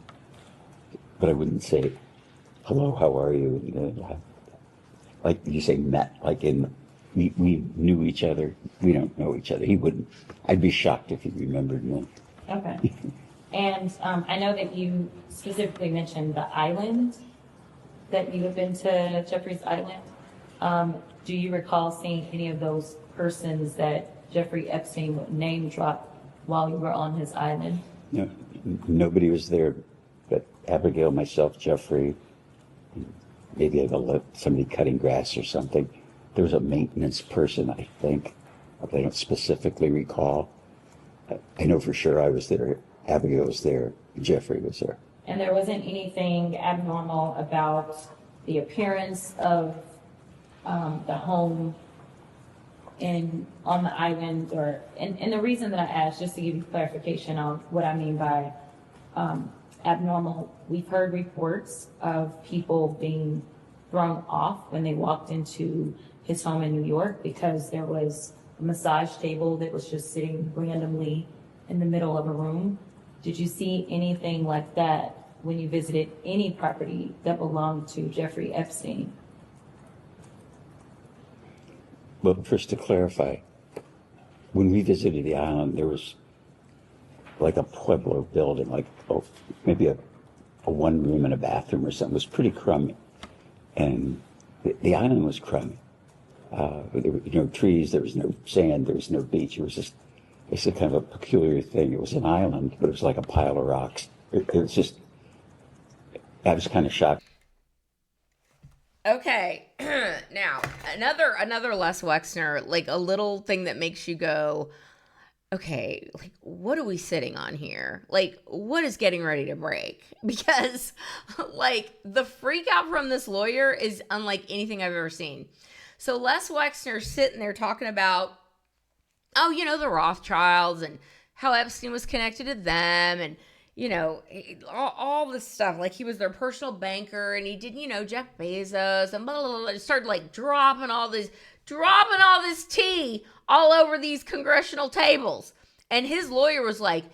but I wouldn't say, hello, how are you? Like you say met, like in We knew each other. We don't know each other. He wouldn't. I'd be shocked if he remembered me. Okay. And I know that you specifically mentioned the island, that you have been to Jeffrey's Island. Do you recall seeing any of those persons that Jeffrey Epstein would name drop while you were on his island? No, nobody was there but Abigail, myself, Jeffrey, maybe somebody cutting grass or something. There was a maintenance person, I think. I don't specifically recall. I know for sure I was there. Abigail was there. Jeffrey was there. And there wasn't anything abnormal about the appearance of the home on the island, and the reason that I asked, just to give you clarification on what I mean by abnormal, we've heard reports of people being thrown off when they walked into his home in New York because there was a massage table that was just sitting randomly in the middle of a room. Did you see anything like that when you visited any property that belonged to Jeffrey Epstein? Well, first to clarify, when we visited the island, there was like a Pueblo building, like maybe a one room and a bathroom or something. It was pretty crummy. And the island was crummy. There were no trees, there was no sand, there was no beach. It was just, it's a kind of a peculiar thing. It was an island, but it was like a pile of rocks. It was just, I was kind of shocked. Okay, now another Les Wexner, like a little thing that makes you go, okay, like what are we sitting on here? Like what is getting ready to break? Because like the freak out from this lawyer is unlike anything I've ever seen. So Les Wexner's sitting there talking about, oh, you know, the Rothschilds and how Epstein was connected to them and, you know, all this stuff. Like he was their personal banker and he did, you know, Jeff Bezos and blah, blah, blah. Started like dropping all this tea all over these congressional tables. And his lawyer was like,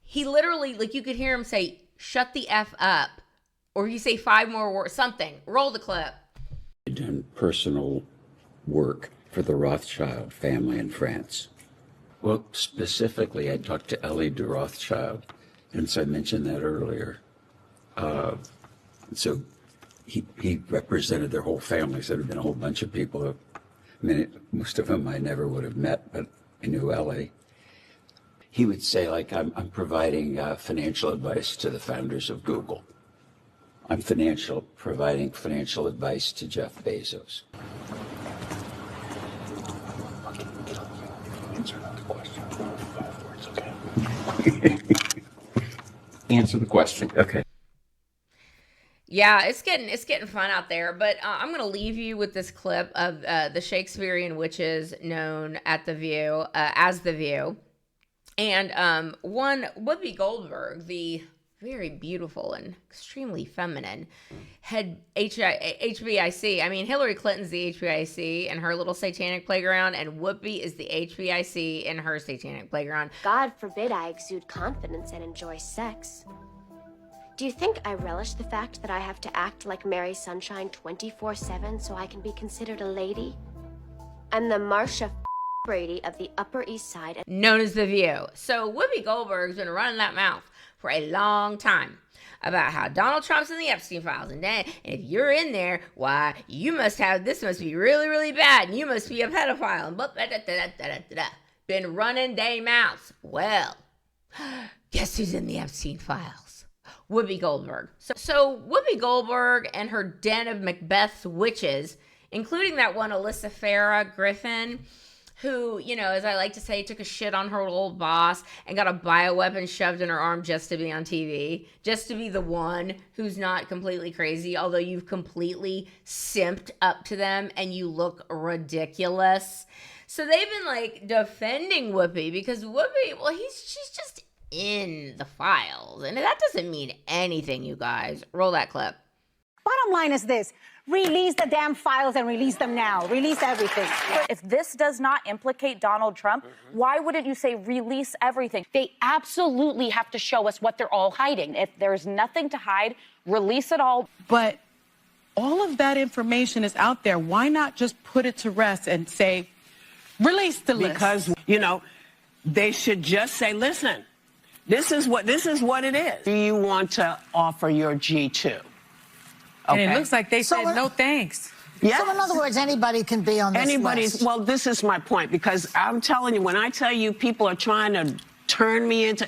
he literally, like you could hear him say, shut the F up. Or you say 5 more words, something. Roll the clip. Done personal work for the Rothschild family in France. Well, specifically, I talked to Ellie de Rothschild, and so I mentioned that earlier. So he represented their whole family, so there have been a whole bunch of people. I mean, most of them I never would have met, but I knew Ellie. He would say, like, I'm providing financial advice to the founders of Google. I'm providing financial advice to Jeff Bezos. Answer the question. 5 words, okay? Answer the question. Okay. Yeah, it's getting fun out there, but I'm going to leave you with this clip of the Shakespearean witches known at The View as The View. And one, Whoopi Goldberg, the very beautiful and extremely feminine head HBIC. I mean, Hillary Clinton's the HBIC in her little satanic playground, and Whoopi is the HBIC in her satanic playground. God forbid I exude confidence and enjoy sex. Do you think I relish the fact that I have to act like Mary Sunshine 24/7 so I can be considered a lady? I'm the Marsha Brady of the Upper East Side. Known as The View. So Whoopi Goldberg's been running that mouth for a long time about how Donald Trump's in the Epstein files, and if you're in there, why, this must be really, really bad, and you must be a pedophile, and been running they mouths. Well, guess who's in the Epstein files? Whoopi Goldberg. So Whoopi Goldberg and her den of Macbeth's witches, including that one Alyssa Farah Griffin, who, you know, as I like to say, took a shit on her old boss and got a bioweapon shoved in her arm just to be on TV, just to be the one who's not completely crazy, although you've completely simped up to them and you look ridiculous. So they've been like defending Whoopi because Whoopi, well, she's just in the files. And that doesn't mean anything, you guys. Roll that clip. Bottom line is this. Release the damn files and release them now. Release everything. If this does not implicate Donald Trump, why wouldn't you say release everything? They absolutely have to show us what they're all hiding. If there's nothing to hide, release it all. But all of that information is out there. Why not just put it to rest and say, Release the list. Because, you know, they should just say, listen, this is what it is. Do you want to offer your G2? Okay. And it looks like they said no thanks. Yeah. So in other words, anybody can be on this list. Well, this is my point, because I'm telling you, when I tell you people are trying to turn me into,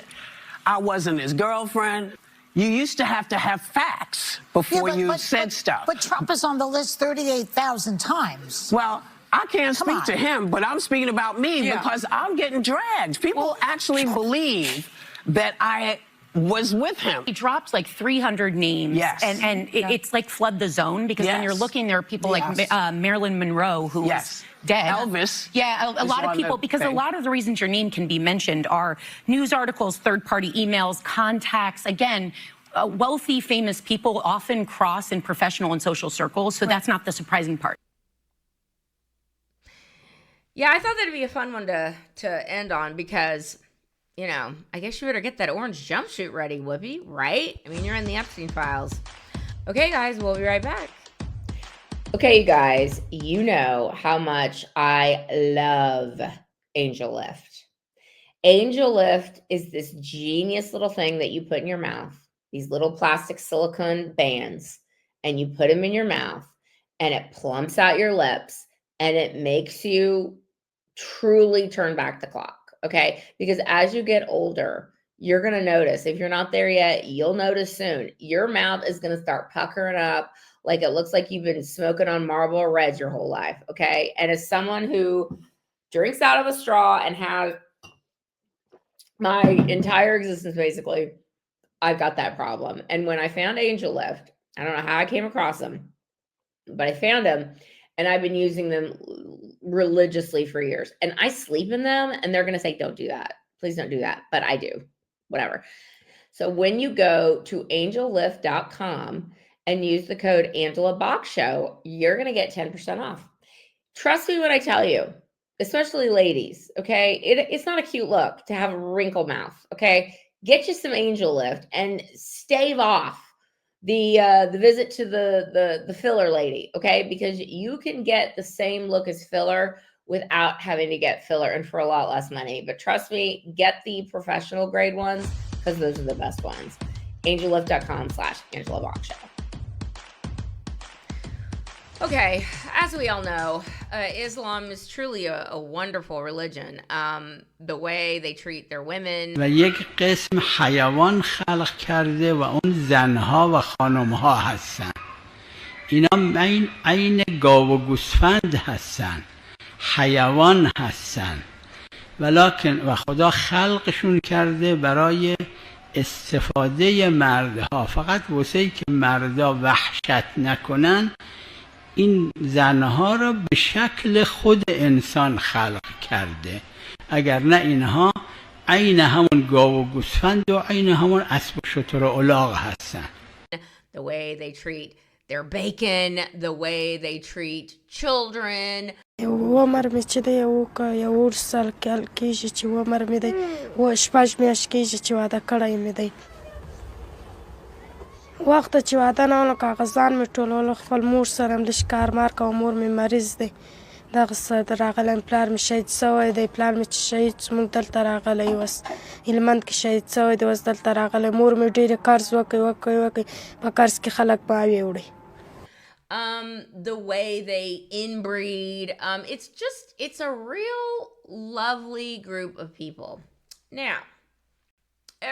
I wasn't his girlfriend. You used to have facts before you said stuff. But Trump is on the list 38,000 times. Well, I can't speak to him, but I'm speaking about me because I'm getting dragged. People actually believe that I was with him. He drops like 300 names. Yes. And it's like flood the zone, because when you're looking, there are people like Marilyn Monroe, who is dead. Elvis. Yeah, a lot of people, because a lot of the reasons your name can be mentioned are news articles, third-party emails, contacts. Again, wealthy, famous people often cross in professional and social circles, so that's not the surprising part. Yeah, I thought that'd be a fun one to end on, because, you know, I guess you better get that orange jumpsuit ready, Whoopi, right? I mean, you're in the Epstein files. Okay, guys, we'll be right back. Okay, you guys, you know how much I love Angel Lift. Angel Lift is this genius little thing that you put in your mouth, these little plastic silicone bands, and you put them in your mouth, and it plumps out your lips, and it makes you truly turn back the clock, okay? Because as you get older, you're going to notice, if you're not there yet, you'll notice soon, your mouth is going to start puckering up like it looks like you've been smoking on Marlboro Reds your whole life, okay? And as someone who drinks out of a straw and has my entire existence, basically, I've got that problem. And when I found Angel Lift, I don't know how I came across them, but I found them, and I've been using them religiously for years. And I sleep in them, and they're going to say, don't do that. Please don't do that. But I do. Whatever. So when you go to angellift.com and use the code Angela Bach Show, you're going to get 10% off. Trust me when I tell you, especially ladies, okay? It's not a cute look to have a wrinkle mouth, okay? Get you some Angel Lift and stave off the visit to the filler lady, okay? Because you can get the same look as filler without having to get filler, and for a lot less money. But trust me, get the professional grade ones, because those are the best ones. angellift.com/Angela Bach Show. Okay, as we all know, Islam is truly a wonderful religion. The way they treat their women. و یک قسم حیوان خلق کرده و اون زنها و خانمها هستن. اینا عین گاو و گوسفند هستن. حیوان هستن. ولکن و خدا خلقشون کرده برای استفاده مردها. فقط واسه که مردا وحشت نکنن، این زنها را به شکل خود انسان خلق کرده. اگر نه اینها عین همون گاو و گوسفند و عین همون اسب و شتر و الاغ هستن. The way they treat their bacon, the way they treat children. عمر می چې دی یو سال کېږي چې عمر می دی و شپږ میاشتې کېږي چې واده کړی می دی. وخت چې واده نه ونه کاغذان مې ټولول، خپل مور سره هم لږ کارمار کوم، مور مې مریض دی. دغه راغلی پلار مې شهید سوی دی. پلار مې چې شهید زموږ دلته راغلی اوس هلمند کې شهید سوی دی، اوس دلته راغلی. مور مې ډېرې قرض وکړي په قرض کې خلک ماوې وړي. The way they inbreed, it's a real lovely group of people. Now,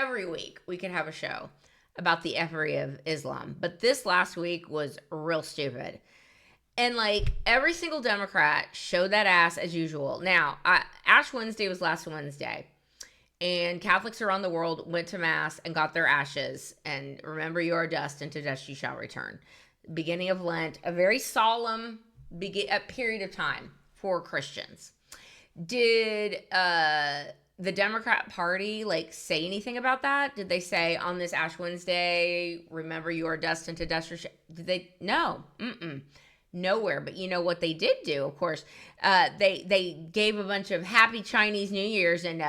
every week we can have a show about the effery of Islam, but this last week was real stupid. And like every single Democrat showed that ass as usual. Now, Ash Wednesday was last Wednesday, and Catholics around the world went to mass and got their ashes. And remember, you are dust, and to dust you shall return. Beginning of Lent, a very solemn period of time for Christians. Did the Democrat Party like say anything about that? Did they say on this Ash Wednesday, remember you are dust, and to dust you shall? Did they? No. Nowhere. But you know what they did do, of course, they gave a bunch of happy Chinese New Year's and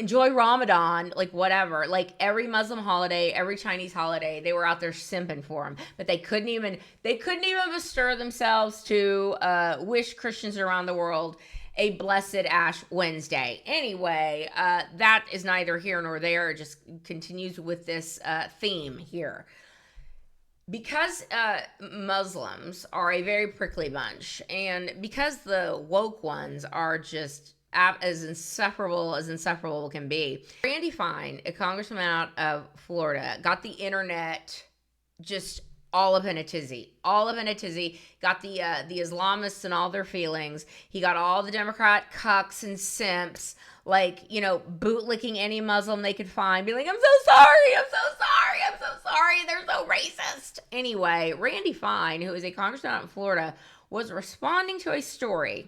enjoy Ramadan, like whatever, like every Muslim holiday, every Chinese holiday, they were out there simping for them. But they couldn't even bestir themselves to wish Christians around the world a blessed Ash Wednesday. Anyway, that is neither here nor there. It just continues with this theme here. Because Muslims are a very prickly bunch, and because the woke ones are just as insufferable can be, Randy Fine, a congressman out of Florida, got the internet just all up in a tizzy, got the Islamists and all their feelings. He got all the Democrat cucks and simps, like, you know, bootlicking any Muslim they could find, be like, I'm so sorry, they're so racist. Anyway, Randy Fine, who is a congressman out in Florida, was responding to a story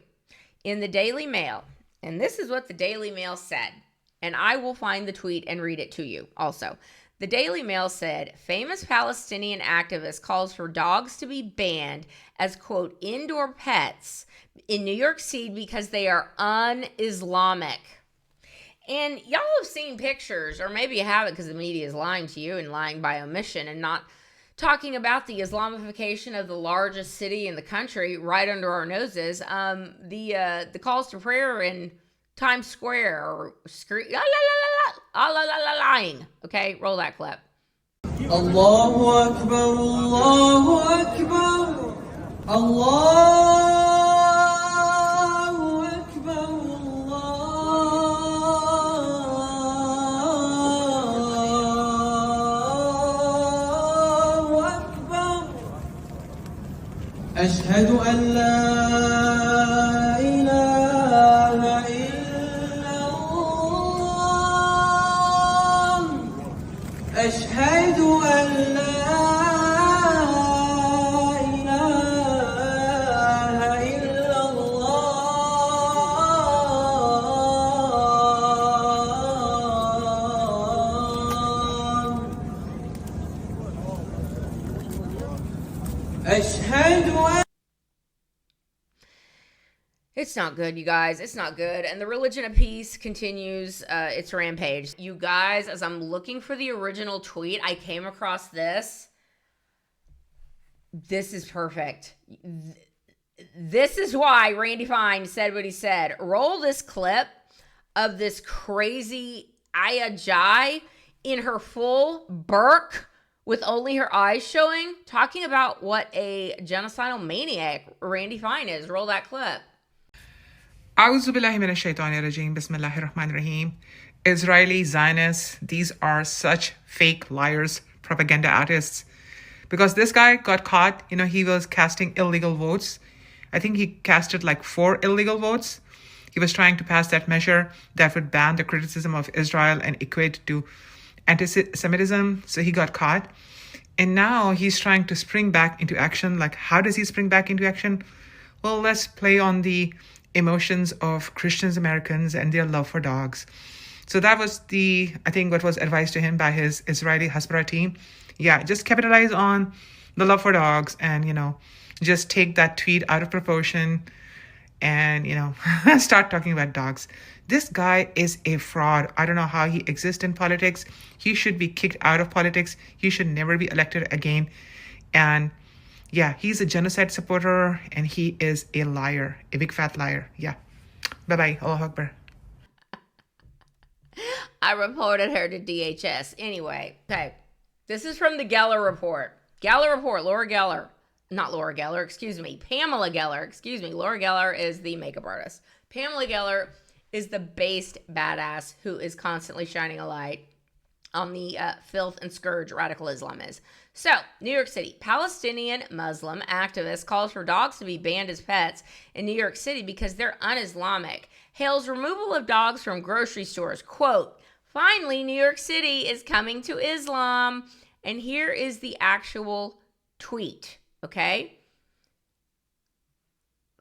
in the Daily Mail. And this is what the Daily Mail said. And I will find the tweet and read it to you also. The Daily Mail said, famous Palestinian activist calls for dogs to be banned as, quote, indoor pets in New York City because they are un-Islamic. And y'all have seen pictures, or maybe you haven't because the media is lying to you and lying by omission and not talking about the Islamification of the largest city in the country right under our noses. The calls to prayer in Times Square or lying. Okay, roll that clip. Allahu Akbar, Allahu Akbar, Allahu Akbar, Allahu Akbar. Ashhadu an la ilaha illallah. Ashhadu an la It's not good, you guys. It's not good. And the religion of peace continues its rampage. You guys, as I'm looking for the original tweet, I came across this. This is perfect. This is why Randy Fine said what he said. Roll this clip of this crazy Aya Jai in her full burq with only her eyes showing, talking about what a genocidal maniac Randy Fine is. Roll that clip. A'udhu billahi minash shaitanir rajim. Bismillahir rahmanir rahim. Israeli Zionists, these are such fake liars, propaganda artists. Because this guy got caught, he was casting illegal votes. I think he casted like 4 illegal votes. He was trying to pass that measure that would ban the criticism of Israel and equate to anti-Semitism. So he got caught. And now he's trying to spring back into action. Like, how does he spring back into action? Well, let's play on the emotions of Christians, Americans, and their love for dogs. So that was what was advised to him by his Israeli Hasbara team. Yeah, just capitalize on the love for dogs and, just take that tweet out of proportion and, start talking about dogs. This guy is a fraud. I don't know how he exists in politics. He should be kicked out of politics. He should never be elected again. And yeah, he's a genocide supporter and he is a liar, a big fat liar. Yeah. Bye-bye. Allahu Akbar. I reported her to DHS. Anyway, okay. This is from the Geller Report. Geller Report, Pamela Geller, excuse me. Laura Geller is the makeup artist. Pamela Geller is the based badass who is constantly shining a light on the filth and scourge radical Islam is. So, New York City, Palestinian Muslim activist calls for dogs to be banned as pets in New York City because they're un-Islamic. Hails removal of dogs from grocery stores. Quote, finally, New York City is coming to Islam. And here is the actual tweet, okay?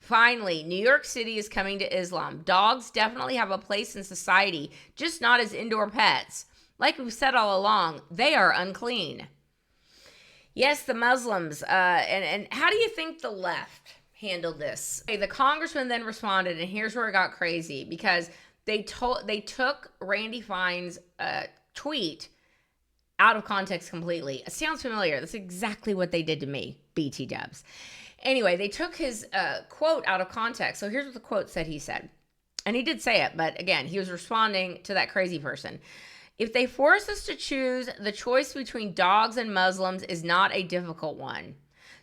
Finally, New York City is coming to Islam. Dogs definitely have a place in society, just not as indoor pets. Like we've said all along, they are unclean. Yes, the Muslims. And how do you think the left handled this? Okay, the congressman then responded, and here's where it got crazy, because they took Randy Fine's tweet out of context completely. It sounds familiar. That's exactly what they did to me, BT dubs. Anyway, they took his quote out of context. So here's what the quote said he said. And he did say it, but again, he was responding to that crazy person. If they force us to choose, the choice between dogs and Muslims is not a difficult one.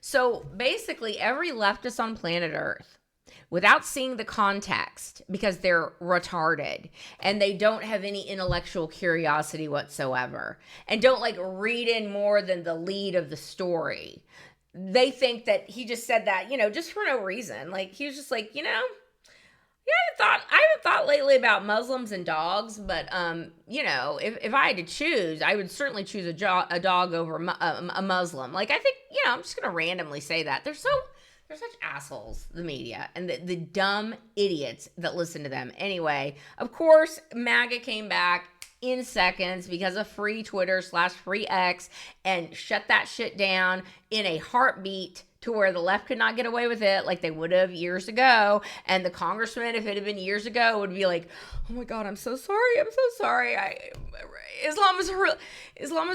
So basically, every leftist on planet Earth, without seeing the context, because they're retarded and they don't have any intellectual curiosity whatsoever and don't like read in more than the lead of the story, they think that he just said that, you know, just for no reason. Like, he was just like, you know, yeah, I haven't thought lately about Muslims and dogs, but you know, if I had to choose, I would certainly choose a dog over a Muslim. Like, I think, you know, I'm just gonna randomly say that they're such assholes, the media, and the dumb idiots that listen to them. Anyway, of course, MAGA came back in seconds because of free Twitter / free X and shut that shit down in a heartbeat, to where the left could not get away with it like they would have years ago. And the congressman, if it had been years ago, would be like, oh my God, I'm so sorry. I'm so sorry. Islam is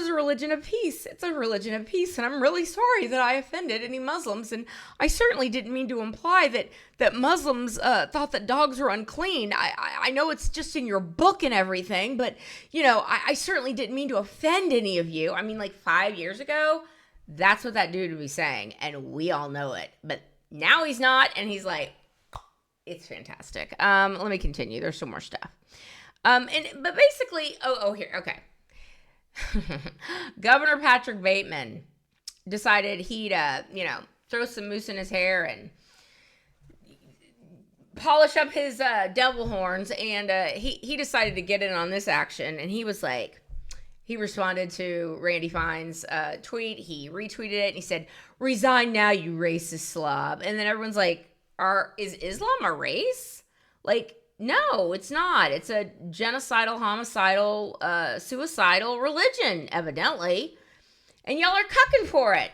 a religion of peace. It's a religion of peace. And I'm really sorry that I offended any Muslims. And I certainly didn't mean to imply that Muslims thought that dogs were unclean. I know it's just in your book and everything, but you know, I certainly didn't mean to offend any of you. I mean, like 5 years ago, that's what that dude would be saying, and we all know it. But now he's not, and he's like, it's fantastic. Let me continue. There's some more stuff. But basically, here, okay. Governor Patrick Bateman decided he'd, you know, throw some mousse in his hair and polish up his devil horns, and he decided to get in on this action, and he was like, he responded to Randy Fine's tweet. He retweeted it and he said, "Resign now, you racist slob." And then everyone's like, is Islam a race? Like, no, it's not. It's a genocidal, homicidal, suicidal religion, evidently. And y'all are cucking for it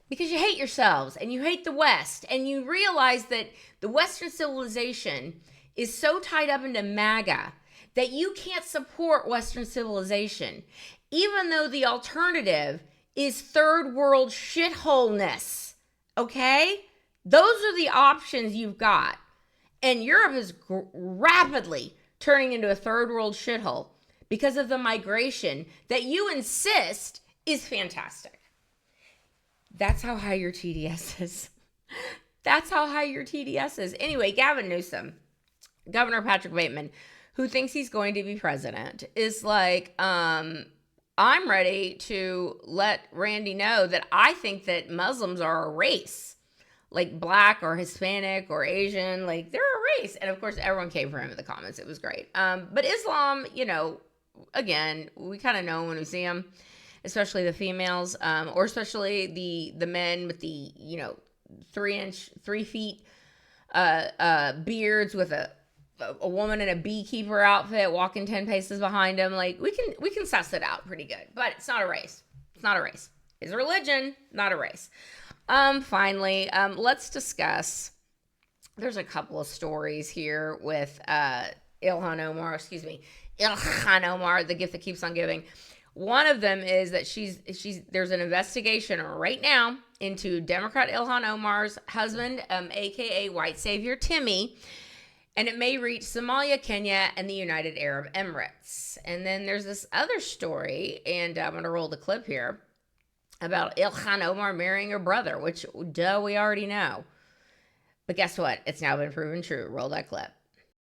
because you hate yourselves and you hate the West. And you realize that the Western civilization is so tied up into MAGA that you can't support Western civilization, even though the alternative is third world shitholeness, okay? Those are the options you've got. And Europe is rapidly turning into a third world shithole because of the migration that you insist is fantastic. That's how high your TDS is. That's how high your TDS is. Anyway, Gavin Newsom, Governor Patrick Bateman, who thinks he's going to be president, is like, I'm ready to let Randy know that I think that Muslims are a race, like black or Hispanic or Asian, like they're a race. And of course, everyone came for him in the comments. It was great. But Islam, you know, again, we kind of know when we see them, especially the females, or especially the men with the, you know, 3 feet beards with a woman in a beekeeper outfit walking 10 paces behind him. Like, we can suss it out pretty good, but it's not a race. It's not a race. It's a religion, not a race. Finally, let's discuss, there's a couple of stories here with Ilhan Omar, the gift that keeps on giving. One of them is that there's an investigation right now into Democrat Ilhan Omar's husband, aka white savior Timmy, and it may reach Somalia, Kenya, and the United Arab Emirates. And then there's this other story, and I'm going to roll the clip here, about Ilhan Omar marrying her brother, which, duh, we already know. But guess what? It's now been proven true. Roll that clip.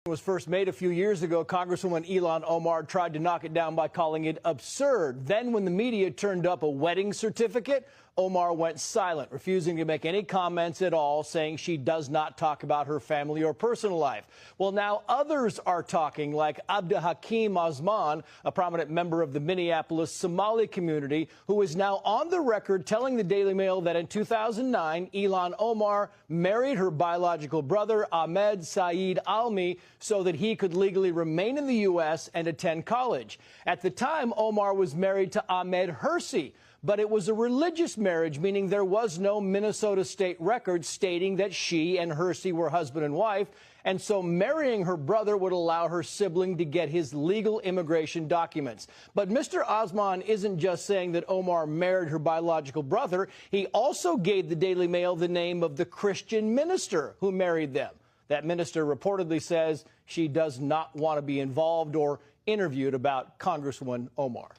It was first made a few years ago. Congresswoman Ilhan Omar tried to knock it down by calling it absurd. Then when the media turned up a wedding certificate, Omar went silent, refusing to make any comments at all, saying she does not talk about her family or personal life. Well, now others are talking, like Abdul Hakim Osman, a prominent member of the Minneapolis Somali community, who is now on the record telling the Daily Mail that in 2009, Ilhan Omar married her biological brother, Ahmed Saeed Almi, so that he could legally remain in the U.S. and attend college. At the time, Omar was married to Ahmed Hersi, but it was a religious marriage, meaning there was no Minnesota state record stating that she and Hersey were husband and wife, and so marrying her brother would allow her sibling to get his legal immigration documents. But Mr. Osman isn't just saying that Omar married her biological brother. He also gave the Daily Mail the name of the Christian minister who married them. That minister reportedly says she does not want to be involved or interviewed about Congresswoman Omar.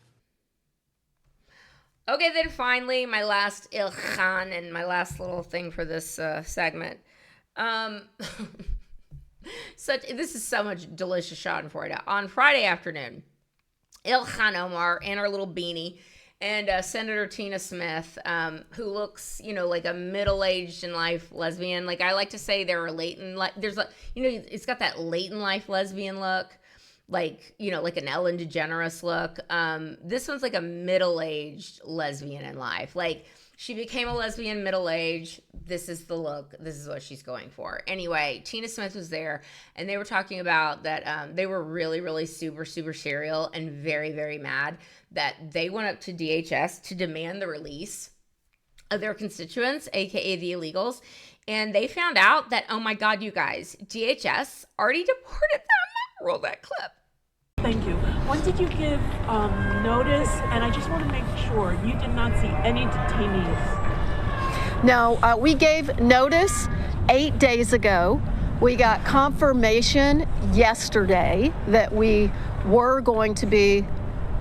Okay, then finally, my last Ilhan and my last little thing for this segment. This is so much delicious schadenfreude. On Friday afternoon, Ilhan Omar and her little beanie and Senator Tina Smith, who looks, like a middle-aged in life lesbian. Like I like to say, they're a latent. There's it's got that latent life lesbian look, like an Ellen DeGeneres look. This one's like a middle-aged lesbian in life. Like she became a lesbian middle-aged. This is the look. This is what she's going for. Anyway, Tina Smith was there, and they were talking about that they were really, really super, super serial and very, very mad that they went up to DHS to demand the release of their constituents, aka the illegals, and they found out that, oh my God, you guys, DHS already deported them. Roll that clip. Thank you. When did you give notice? And I just want to make sure you did not see any detainees. No, we gave notice 8 days ago. We got confirmation yesterday that we were going to be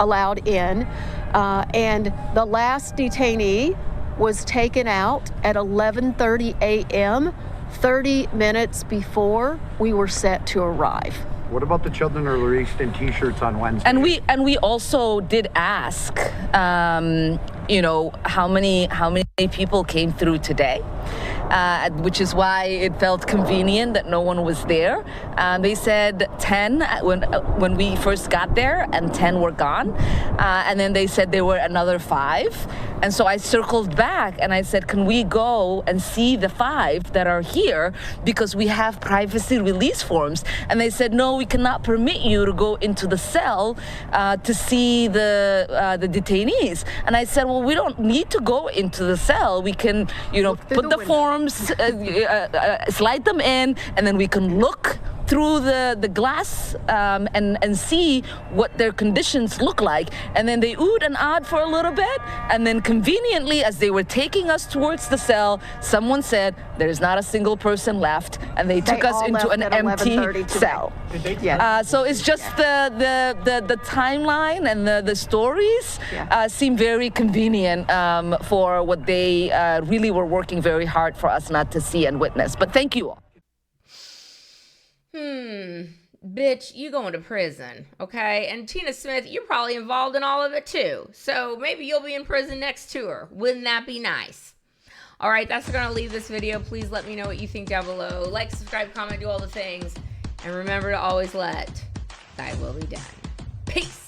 allowed in. And the last detainee was taken out at 11:30 a.m., 30 minutes before we were set to arrive. What about the children who were released in T-shirts on Wednesday? And we also did ask, how many people came through today, which is why it felt convenient that no one was there. They said 10 when we first got there, and 10 were gone, and then they said there were another 5. And so I circled back and I said, can we go and see the 5 that are here, because we have privacy release forms? And they said, no, we cannot permit you to go into the cell to see the detainees. And I said, well, we don't need to go into the cell. We can, put the forms, slide them in, and then we can look through the glass and see what their conditions look like. And then they oohed and ahed for a little bit, and then conveniently, as they were taking us towards the cell, someone said, there's not a single person left, and they took us into an empty cell. So it's just the timeline and the stories seem very convenient for what they really were working very hard for us not to see and witness. But thank you all. Bitch, you going to prison, okay? And Tina Smith, you're probably involved in all of it too. So maybe you'll be in prison next to her. Wouldn't that be nice? All right, that's going to leave this video. Please let me know what you think down below. Like, subscribe, comment, do all the things. And remember to always let thy will be done. Peace.